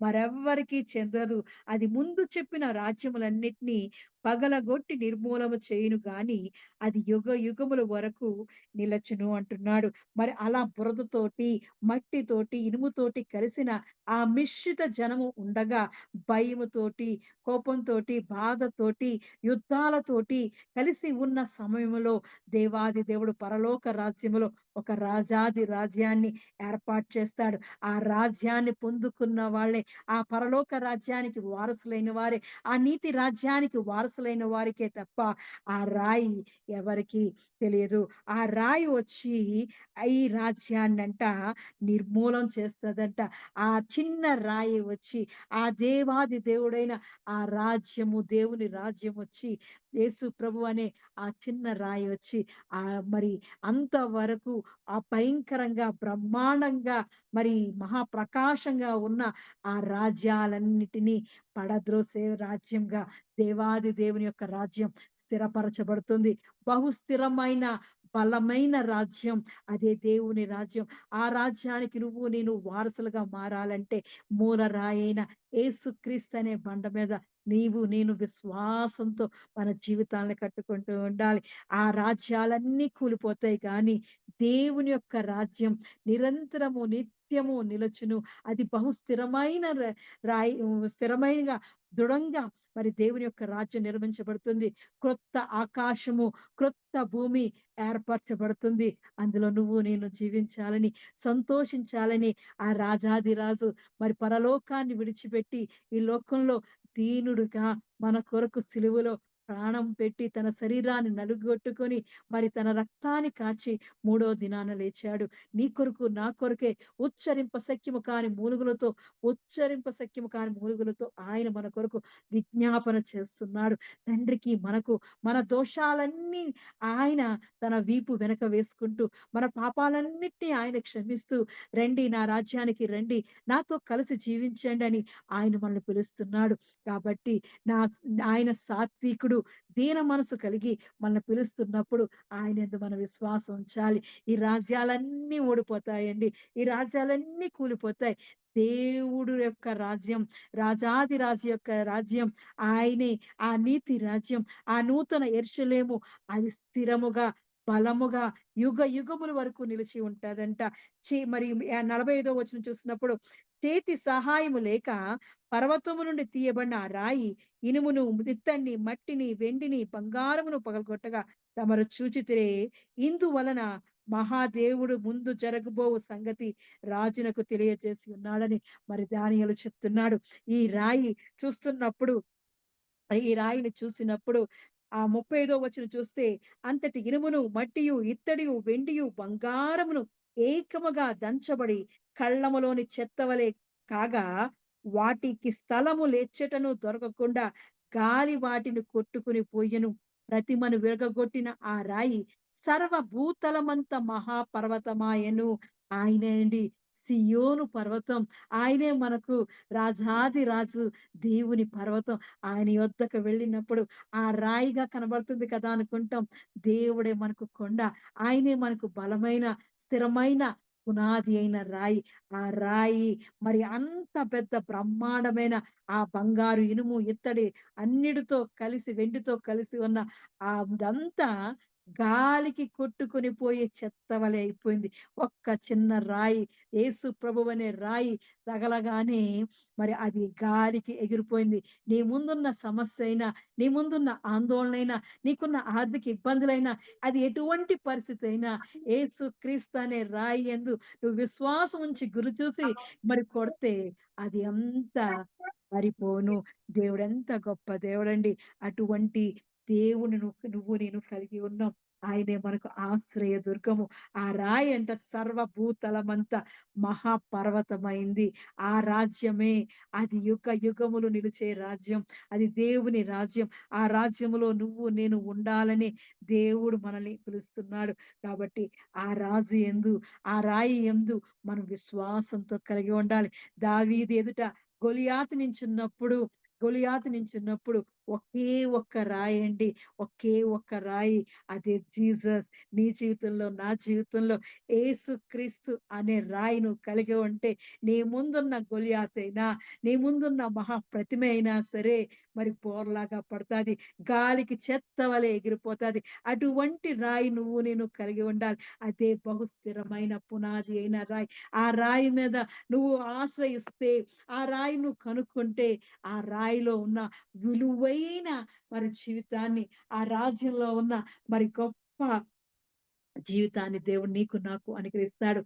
మరెవ్వరికీ చెందదు. అది ముందు చెప్పిన రాజ్యములన్నిటిని పగలగొట్టి నిర్మూలన చేయును గాని అది యుగముల వరకు నిలచును అంటున్నాడు. మరి అలా బురదతోటి, మట్టితోటి, ఇనుముతోటి కలిసిన ఆ మిశ్రిత జనము ఉండగా భయముతోటి, కోపంతోటి, బాధతోటి, యుద్ధాలతోటి కలిసి ఉన్న సమయములో దేవాది దేవుడు పరలోక రాజ్యములో ఒక రాజాది రాజ్యాన్ని ఏర్పాటు చేస్తాడు. ఆ రాజ్యాన్ని పొందుకున్న వాళ్ళే, ఆ పరలోక రాజ్యానికి వారసులైన వారే, ఆ నీతి రాజ్యానికి వారసులైన వారికే తప్ప ఆ రాయి ఎవరికీ తెలియదు. ఆ రాయి వచ్చి ఈ రాజ్యాన్నంట నిర్మూలం చేస్తదంట. ఆ చిన్న రాయి వచ్చి ఆ దేవాది దేవుడైన ఆ రాజ్యము, దేవుని రాజ్యం వచ్చి యేసు ప్రభు అనే ఆ చిన్న రాయి వచ్చి మరి అంతవరకు ఆ భయంకరంగా, బ్రహ్మాండంగా, మరి మహాప్రకాశంగా ఉన్న ఆ రాజ్యాలన్నిటినీ పడద్రోసే రాజ్యంగా దేవాది దేవుని యొక్క రాజ్యం స్థిరపరచబడుతుంది. బహుస్థిరమైన బలమైన రాజ్యం అదే దేవుని రాజ్యం. ఆ రాజ్యానికి నువ్వు నేను వారసులుగా మారాలంటే మూలరాయైన యేసుక్రీస్తు అనే బండ మీద నీవు నేను విశ్వాసంతో మన జీవితాలను కట్టుకుంటూ ఉండాలి. ఆ రాజ్యాలన్నీ కూలిపోతాయి కానీ దేవుని యొక్క రాజ్యం నిరంతరము నిత్యము నిలచును. అది బహుస్థిరమైన రాయి స్థిరమైనగా దృఢంగా మరి దేవుని యొక్క రాజ్యం నిర్మించబడుతుంది. క్రొత్త ఆకాశము, క్రొత్త భూమి ఏర్పరచబడుతుంది. అందులో నువ్వు నేను జీవించాలని, సంతోషించాలని ఆ రాజాధిరాజు మరి పరలోకాన్ని విడిచిపెట్టి ఈ లోకంలో దీనుడుగా మన కొరకు సిలువలో ప్రాణం పెట్టి తన శరీరాన్ని నలుగొట్టుకొని మరి తన రక్తాన్ని కార్చి మూడో దినాన లేచాడు. నీ కొరకు నా కొరకే ఉచ్చరింప శక్యము కాని మూలుగులతో ఆయన మన కొరకు విజ్ఞాపన చేస్తున్నాడు. తండ్రికి మనకు మన దోషాలన్నీ ఆయన తన వీపు వెనక వేసుకుంటూ మన పాపాలన్నిటిని ఆయన క్షమిస్తూ రండి నా రాజ్యానికి రండి, నాతో కలిసి జీవించండి అని ఆయన మనల్ని పిలుస్తున్నాడు. కాబట్టి నా ఆయన సాత్వికుడు, దీన మనసు కలిగి మనల్ని పిలుస్తున్నప్పుడు ఆయన యందు మన విశ్వాసం ఉంచాలి. ఈ రాజ్యాలన్నీ ఓడిపోతాయండి. ఈ రాజ్యాలన్నీ కూలిపోతాయి. దేవుడు యొక్క రాజ్యం, రాజాధిరాజు యొక్క రాజ్యం, ఆయనే ఆ నీతి రాజ్యం, ఆ నూతన యెరూషలేము అది స్థిరముగా, బలముగా యుగముల వరకు నిలిచి ఉంటదంట. మరి 45వ వచనం చూసినప్పుడు చేతి సహాయము లేక పర్వతము నుండి తీయబడిన ఆ రాయి ఇనుమును, ఇత్తడిని, మట్టిని, వెండిని, బంగారమును పగలగొట్టగా తమరు చూచితిరే. ఇందువలన మహాదేవుడు ముందు జరగబోవు సంగతి రాజునకు తెలియజేసి ఉన్నాడని మరి దానియేలు చెప్తున్నాడు. ఈ రాయి చూస్తున్నప్పుడు ఈ రాయిని చూసినప్పుడు ఆ 35వ వచనం చూస్తే అంతటి ఇనుమును, మట్టియు, ఇత్తడియు, వెండియు, బంగారమును ఏకముగా దంచబడి కళ్ళములోని చెత్తవలె కాగా వాటికి స్థలము లెచ్చటను దొరకకుండా గాలి వాటిని కొట్టుకుని పోయెను. ప్రతిమను విరగగొట్టిన ఆ రాయి సర్వభూతలమంత మహాపర్వతమాయెను. ఆయనే అండి సియోను పర్వతం. ఆయనే మనకు రాజాధిరాజు, దేవుని పర్వతం. ఆయన యొద్దకు వెళ్ళినప్పుడు ఆ రాయిగా కనబడుతుంది కదా అనుకుంటాం. దేవుడే మనకు కొండ. ఆయనే మనకు బలమైన, స్థిరమైన పునాది అయిన రాయి. ఆ రాయి మరి అంత పెద్ద బ్రహ్మాండమైన ఆ బంగారు, ఇనుము, ఇత్తడి అన్నిటితో కలిసి వెండితో కలిసి ఉన్న అదంతా గాలికి కొట్టుకొని పోయే చెత్త వలె అయిపోయింది. ఒక్క చిన్న రాయి, యేసు ప్రభువనే రాయి తగలగానే మరి అది గాలికి ఎగిరిపోయింది. నీ ముందున్న సమస్య అయినా, నీ ముందున్న ఆందోళనైనా, నీకున్న ఆర్థిక ఇబ్బందులైనా, అది ఎటువంటి పరిస్థితి అయినా యేసుక్రీస్తు అనే రాయి యందు నువ్వు విశ్వాసం ఉంచి గురి చూసి మరి కొడితే అది అంతా పారిపోను. దేవుడెంత గొప్ప దేవుడండి. అటువంటి దేవుని నువ్వు నేను కలిగి ఉన్నాం. ఆయనే మనకు ఆశ్రయ దుర్గము. ఆ రాయి అంట సర్వభూతలమంతా మహాపర్వతమైంది. ఆ రాజ్యమే, అది యుగ యుగములు నిలిచే రాజ్యం. అది దేవుని రాజ్యం. ఆ రాజ్యములో నువ్వు నేను ఉండాలని దేవుడు మనల్ని పిలుస్తున్నాడు. కాబట్టి ఆ రాజు యందు, ఆ రాయి యందు మనం విశ్వాసంతో కలిగి ఉండాలి. దావీదు ఎదుట గొలియాతు నించున్నప్పుడు ఒకే ఒక్క రాయి అండి. ఒకే ఒక్క రాయి. అదే జీసస్. నీ జీవితంలో, నా జీవితంలో యేసుక్రీస్తు అనే రాయి నువ్వు కలిగి ఉంటే, నీ ముందున్న గొలియాతైనా, నీ ముందున్న మహాప్రతిమ అయినా సరే మరి బోర్లాగా పడతాది. గాలికి చెత్త వలె ఎగిరిపోతాది. అటువంటి రాయి నువ్వు నేను కలిగి ఉండాలి. అదే బహుస్థిరమైన పునాది అయిన రాయి. ఆ రాయి మీద నువ్వు ఆశ్రయిస్తే, ఆ రాయి నువ్వు కనుక్కుంటే, ఆ రాయిలో ఉన్న విలువైన మరి జీవితాన్ని, ఆ రాజ్యంలో ఉన్న మరి గొప్ప జీవితాన్ని దేవుడు నీకు నాకు అనుగ్రహిస్తాడు.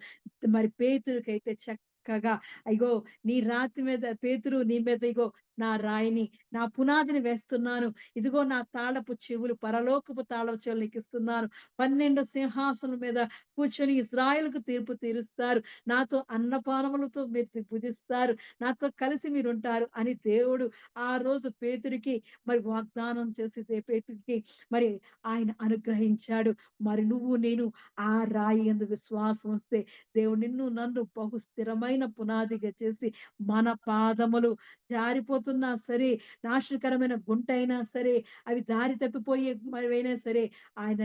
మరి పేతురుకైతే చక్కగా ఇగో నీ రాతి మీద పేతురు నీ మీద ఇగో నా రాయిని, నా పునాదిని వేస్తున్నాను. ఇదిగో నా తాళపు చెవులు, పరలోకపు తాళపు చెవులు నీకిస్తున్నాను. 12 సింహాసనం మీద కూర్చొని ఇశ్రాయేలుకు తీర్పు తీరుస్తారు. నాతో అన్నపానములతో మీరు భుజిస్తారు. నాతో కలిసి మీరుంటారు అని దేవుడు ఆ రోజు పేతురికి మరి వాగ్దానం చేసి పేతురికి మరి ఆయన అనుగ్రహించాడు. మరి నువ్వు నేను ఆ రాయి యందు విశ్వాసం ఉంచితే దేవుడు నిన్ను నన్ను బహు స్థిరమైన పునాదిగా చేసి మన పాదములు జారిపోతున్నా సరే, నాశనకరమైన గుంటైనా సరే, అవి దారి తప్పిపోయే మరివైనా సరే, ఆయన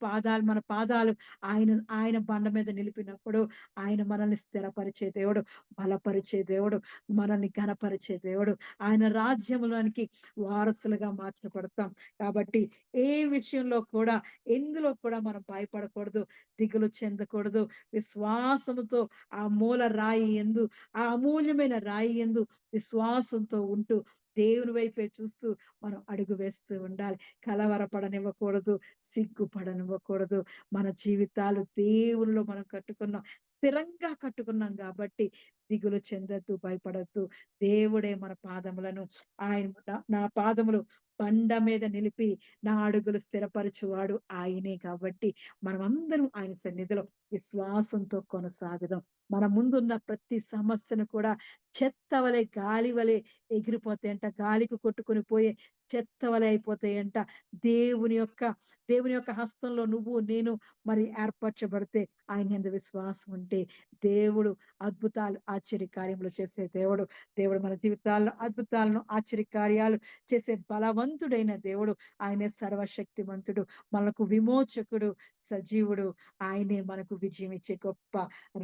పాదాలు మన పాదాలు ఆయన ఆయన బండ మీద నిలిపినప్పుడు ఆయన మనల్ని స్థిరపరిచే దేవుడు, బలపరిచే దేవుడు, మనల్ని ఘనపరిచే దేవుడు. ఆయన రాజ్యంలోనికి వారసులుగా మార్చబడతాం. కాబట్టి ఏ విషయంలో కూడా, ఎందులో కూడా మనం భయపడకూడదు, దిగులు చెందకూడదు. విశ్వాసముతో ఆ మూల రాయి యందు, ఆ అమూల్యమైన రాయి యందు విశ్వాసంతో ఉంటూ దేవుని వైపే చూస్తూ మనం అడుగు వేస్తూ ఉండాలి. కలవరపడనివ్వకూడదు, సిగ్గుపడనివ్వకూడదు. మన జీవితాలు దేవునిలో మనం కట్టుకున్నాం. స్థిరంగా కట్టుకున్నాం కాబట్టి దిగులు చెందొద్దు, భయపడొద్దు. దేవుడే మన పాదములను ఆయన నా పాదములు బండ మీద నిలిపి నా అడుగులు స్థిరపరచువాడు ఆయనే. కాబట్టి మనమందరం ఆయన సన్నిధిలో విశ్వాసంతో కొనసాగుదాం. మన ముందున్న ప్రతి సమస్యను కూడా చెత్త వలె, గాలి వలె ఎగిరిపోతాయంట. గాలికి కొట్టుకొని పోయే చెత్త వలె అయిపోతాయంట. దేవుని యొక్క దేవుని యొక్క హస్తంలో నువ్వు నేను మరి ఏర్పరచబడితే, ఆయన యందు విశ్వాసం ఉంటే దేవుడు అద్భుతాలు, ఆశ్చర్య కార్యములు చేసే దేవుడు. దేవుడు మన జీవితాల్లో అద్భుతాలను, ఆశ్చర్య కార్యాలు చేసే బలవంతుడైన దేవుడు. ఆయనే సర్వశక్తిమంతుడు, మనకు విమోచకుడు, సజీవుడు. ఆయనే మనకు విజయం ఇచ్చే గొప్ప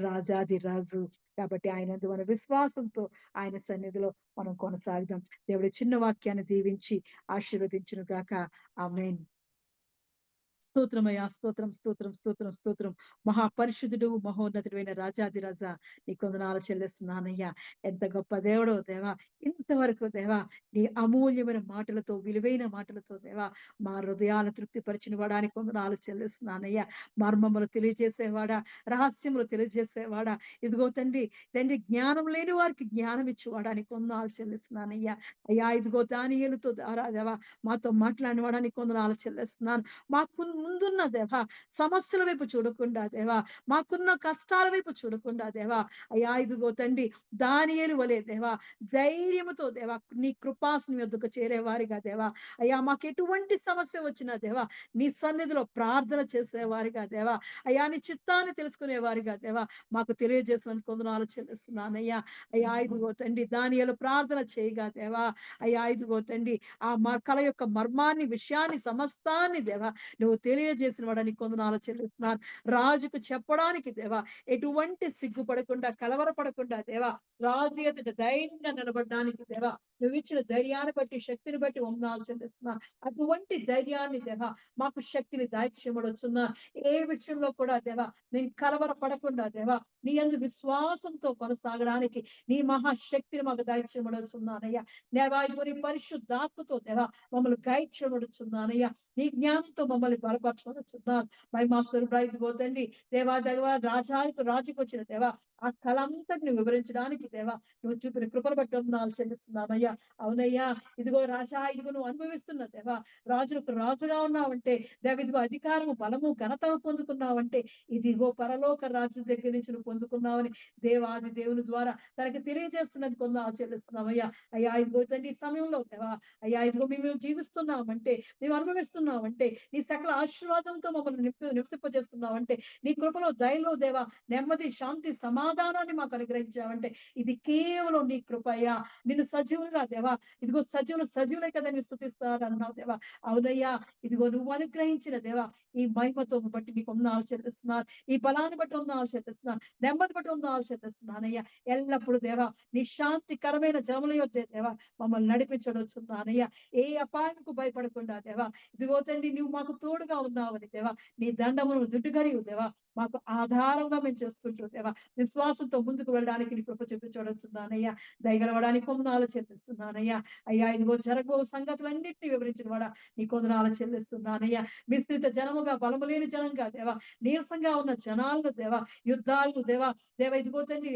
రాజాది రాజు. కాబట్టి ఆయన యందు మన విశ్వాసంతో ఆయన సన్నిధిలో మనం కొనసాగుదాం. దేవుడి చిన్న వాక్యాన్ని దీవించి ఆశీర్వదించును గాక. ఆమేన్. స్తోత్రమయ్యా, స్తోత్రం, స్తోత్రం, స్తోత్రం, స్తోత్రం. మహాపరిశుద్ధుడు, మహోన్నతుడైన రాజాధిరాజా, నీకు వందనాలు చెల్లిస్తున్నానయ్యా. ఎంత గొప్ప దేవుడో దేవా! ఇంతవరకు దేవా నీ అమూల్యమైన మాటలతో, విలువైన మాటలతో దేవా మా హృదయాలను తృప్తిపరిచిన వాడా నీకు వందనాలు చెల్లిస్తున్నానయ్యా. మర్మములు తెలియజేసేవాడా, రహస్యములు తెలియజేసేవాడా, ఇదిగో తండ్రి, తండ్రి జ్ఞానం లేని వారికి జ్ఞానం ఇచ్చేవాడా నీకు వందనాలు చెల్లిస్తున్నానయ్యా. అయ్యా ఇదిగో దానియేలుతో ద్వారా దేవా మాతో మాట్లాడినవాడా నీకు వందనాలు చెల్లిస్తున్నాను. మాకు ముందున్న దేవా సమస్యల వైపు చూడకుండా దేవా, మాకున్న కష్టాల వైపు చూడకుండా దేవా, అయ్యా ఇదిగో తండ్రి, దానియేలు వలె దేవా ధైర్యముతో దేవా నీ కృపాసనం యొద్దకు చేరేవారిగా దేవా, అయ్యా మాకు ఎటువంటి సమస్య వచ్చినా దేవా నీ సన్నిధిలో ప్రార్థన చేసేవారిగా దేవా, అయ్యా నీ చిత్తాన్ని తెలుసుకునేవారిగా దేవా మాకు తెలియజేసినందుకు వందనాలు చెల్లిస్తున్నానయ్యా. అయ్యా ఇదిగో తండ్రి, దానియేలు ప్రార్థన చేయగా దేవా, అయ్యా ఇదిగో తండ్రి, ఆ కల యొక్క మర్మాన్ని, విషయాన్ని, సమస్తాన్ని దేవా నువ్వు తెలియజేసిన వాడని కొందనాలు చెల్లిస్తున్నాను. రాజుకు చెప్పడానికి దేవా ఎటువంటి సిగ్గుపడకుండా, కలవరపడకుండా దేవా రాజు ఎదుట ధైర్యంగా నిలబడడానికి దేవా నువ్వు ఇచ్చిన ధైర్యాన్ని బట్టి, శక్తిని బట్టి వందనాలు చెల్లిస్తున్నాను. అటువంటి ధైర్యాన్ని దేవా మాకు శక్తిని దాయిచ్చేయబడుచున్నా. ఏ విషయంలో కూడా దేవా నేను కలవరపడకుండా దేవా నీ యందు విశ్వాసంతో కొనసాగడానికి నీ మహాశక్తిని మాకు దాయిచ్చేయబడుచున్నానయ్యా. దేవా ఇదిగో నీ పరిశుద్ధాత్మతో దేవా మమ్మల్ని గైడ్ చేయబడుచున్నానయ్యా. నీ జ్ఞానంతో మమ్మల్ని బలపరచుకొనుచున్నాను. మహిమా స్వరూపుడా ఇదిగో తండ్రి దేవా రాజుకు వచ్చిన దేవా ఆ కళ అంతటిని వివరించడానికి దేవా నువ్వు చూపిన కృపను బట్టి వందనాలు చెల్లిస్తున్నామయ్యా. అవునయ్యా, ఇదిగో రాజా, ఇదిగో నువ్వు అనుభవిస్తున్న దేవా రాజులకు రాజుగా ఉన్నావంటే దేవ, ఇదిగో అధికారము బలము ఘనతను పొందుకున్నావంటే ఇదిగో పరలోక రాజు దగ్గర నుంచి నువ్వు పొందుకున్నావని దేవాది దేవుని ద్వారా తనకి తెలియజేస్తున్నది కొందరు చెల్లిస్తున్నామయ్యా. అయ్యా ఇదిగో తండ్రి ఈ సమయంలో దేవా, అయ్యా ఇదిగో మేము జీవిస్తున్నామంటే, మేము అనుభవిస్తున్నామంటే నీ సకల ఆశీర్వాదంతో మమ్మల్ని నివసింపజేస్తున్నావంటే, నీ కృపలో దయలో దేవా నెమ్మది శాంతి సమాధానాన్ని మాకు అనుగ్రహించావంటే ఇది కేవలం నీ కృపయ్యా. నిన్ను సజీవులుగా దేవా, ఇదిగో సజీవులే కదా నేను స్తుతిస్తారు అన్నావు దేవా. అవునయ్యా, ఇదిగో నువ్వు అనుగ్రహించిన దేవా ఈ మహిమతో బట్టి నీకు వందనాలు చెల్లిస్తున్నాను. ఈ బలాన్ని బట్టి వందనాలు చెల్లిస్తున్నాను. నెమ్మది బట్టి వందనాలు చెల్లిస్తున్నానయ్యా. ఎల్లప్పుడూ దేవా నీ శాంతికరమైన జముల యొద్దే దేవా మమ్మల్ని నడిపించడొచ్చున్నానయ్యా. ఏ అపాయంకు భయపడకుండా దేవా, ఇదిగో తండ్రి నువ్వు మాకు తోడుగా ఉన్నావని దేవా, నీ దండమును దుడ్డుగరియు దేవా మాకు ఆధారంగా మేము చేసుకుంటూ దేవా విశ్వాసంతో ముందుకు వెళ్ళడానికి నీ కృప చూపించవచ్చున్నానయ్యా. దయగలవడానికి కొందనాలు చెల్లిస్తున్నానయ్యా. అయ్యా ఇదిగో జరగబో సంగతులన్నింటినీ వివరించిన వాడా నీ కొందనాలు చెల్లిస్తున్నానయ్యా. విస్తృత జనముగా బలము లేని జనంగా దేవా, నీరసంగా ఉన్న జనాలను దేవా, యుద్ధాలు దేవా ఇదిగో తండ్రి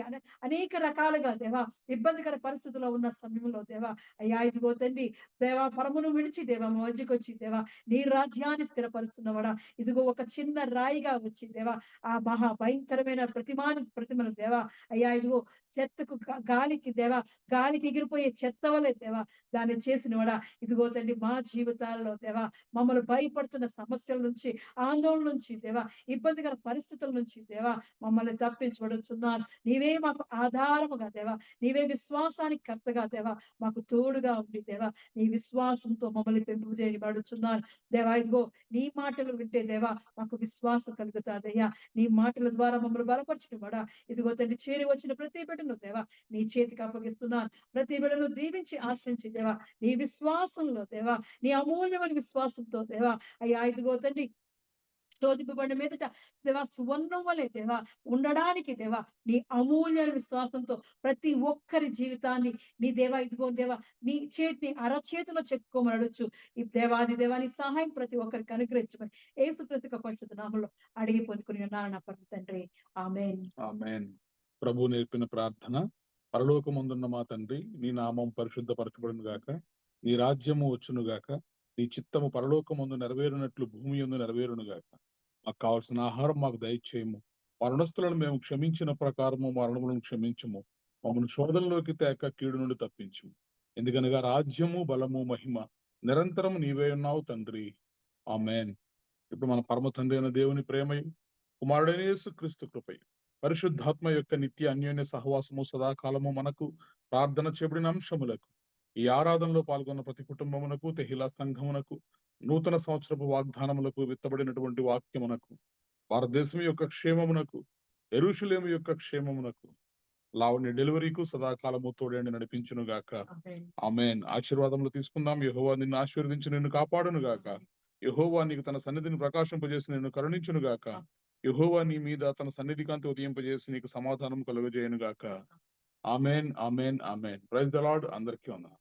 అనేక రకాలుగా దేవా ఇబ్బందికర పరిస్థితుల్లో ఉన్న సమయంలో దేవా, అయ్యా ఇదిగో తండ్రి దేవా పరమును విడిచి దేవా మా మధ్యకు వచ్చి దేవా నీ రాజ్యాన్ని స్థిరపరుస్తున్నవాడా, ఇదిగో ఒక చిన్న రాయిగా వచ్చి దేవా ఆ మహా భయంకరమైన ప్రతిమను దేవా, అయ్యా ఇదిగో చెత్తకు గాలికి దేవా, గాలికి ఎగిరిపోయే చెత్త వలె దేవా దాన్ని చేసిన వాడా, ఇదిగో తండ్రి మా జీవితాల్లో దేవా మమ్మల్ని భయపడుతున్న సమస్యల నుంచి, ఆందోళన నుంచి దేవా, ఇబ్బందికర పరిస్థితుల నుంచి దేవా మమ్మల్ని తప్పించబడుచున్నాను. నీవే మాకు ఆధారముగా దేవా, నీవే విశ్వాసానికి కర్తగా దేవా మాకు తోడుగా ఉండి దేవా నీ విశ్వాసంతో మమ్మల్ని పెంపు చేయబడుచున్నాను దేవా. ఇదిగో నీ మాటలు వింటే దేవా మాకు విశ్వాసం కలుగుతాదయ్యా. నీ మాటల ద్వారా మమ్మల్ని బలపరచిన వాడా, ఇదిగో తండ్రి చేరి వచ్చిన ప్రతి బిడ్డను దేవా నీ చేతికి అప్పగిస్తున్నాను. ప్రతి బిడ్డను దీవించి ఆశ్రయించి దేవా నీ విశ్వాసంలో దేవా, నీ అమూల్యమైన విశ్వాసంతో దేవా, అయ్యా ఇదిగో తండ్రి శోధింపబడిన మీదట దేవా సువర్ణం వలె దేవా ఉండడానికి దేవా నీ అమూల్యమైన విశ్వాసంతో ప్రతి ఒక్కరి జీవితాన్ని నీ దేవా ఇదిగో దేవా నీ చేతిని అరచేతిలో చెప్పుకోమని అడొచ్చు. ఈ దేవాది దేవాని సహాయం ప్రతి ఒక్కరికి అనుగ్రహించమని యేసు క్రీస్తు పరిశుద్ధ నామములో అడిగి పొందుకుని ఉన్నాను నా పరమ తండ్రి. ఆమేన్. ఆమేన్. ప్రభు నేర్పిన ప్రార్థన. పరలోకమందున్న మా తండ్రి, నీ నామం పరిశుద్ధపరచబడును గాక, నీ రాజ్యము వచ్చును గాక, నీ చిత్తము పరలోకమందు నెరవేరునట్లు భూమి యందు నెరవేరును గాక. మాకు కావాల్సిన ఆహారం మాకు దయచేయము. మరణస్తులను మేము క్షమించిన ప్రకారము మరణములను క్షమించము. మమ్మల్ని శోధనలోకి తేక కీడు నుండి తప్పించుము. ఎందుకనగా రాజ్యము బలము మహిమ నిరంతరం నీవే ఉన్నావు తండ్రి. ఆమేన్. ఇప్పుడు మన పరమ తండ్రి అయిన దేవుని ప్రేమయు, కుమారుడైన యేసుక్రీస్తు కృపయు, పరిశుద్ధాత్మ యొక్క నిత్య అన్యోన్య సహవాసము సదాకాలము మనకు, ప్రార్థన చేయబడిన అంశములకు, ఈ ఆరాధనలో పాల్గొన్న ప్రతి కుటుంబమునకు, తెహిలా సంఘమునకు, నూతన సంవత్సరపు వాగ్దానములకు, విత్తబడినటువంటి వాక్యమునకు, భారతదేశం యొక్క క్షేమమునకు, యెరూషలేము యొక్క క్షేమమునకు, లావణ్య డెలివరీకు సదాకాలము తోడేండి నడిపించును గాక. ఆమేన్. ఆమేన్. ఆశీర్వాదములు తీసుకుందాం. యెహోవా నిన్ను ఆశీర్వదించి నిన్ను కాపాడును గాక. యెహోవా నీకు తన సన్నిధిని ప్రకాశింపజేసి నిన్ను కరుణించును గాక. యెహోవా నీ మీద తన సన్నిధి కాంతి ఉదయింపజేసి నీకు సమాధానం కలుగజేయును గాక. ఆమేన్. ఆమేన్. ఆమేన్. Praise the lord. అందరికీ వందనాలు.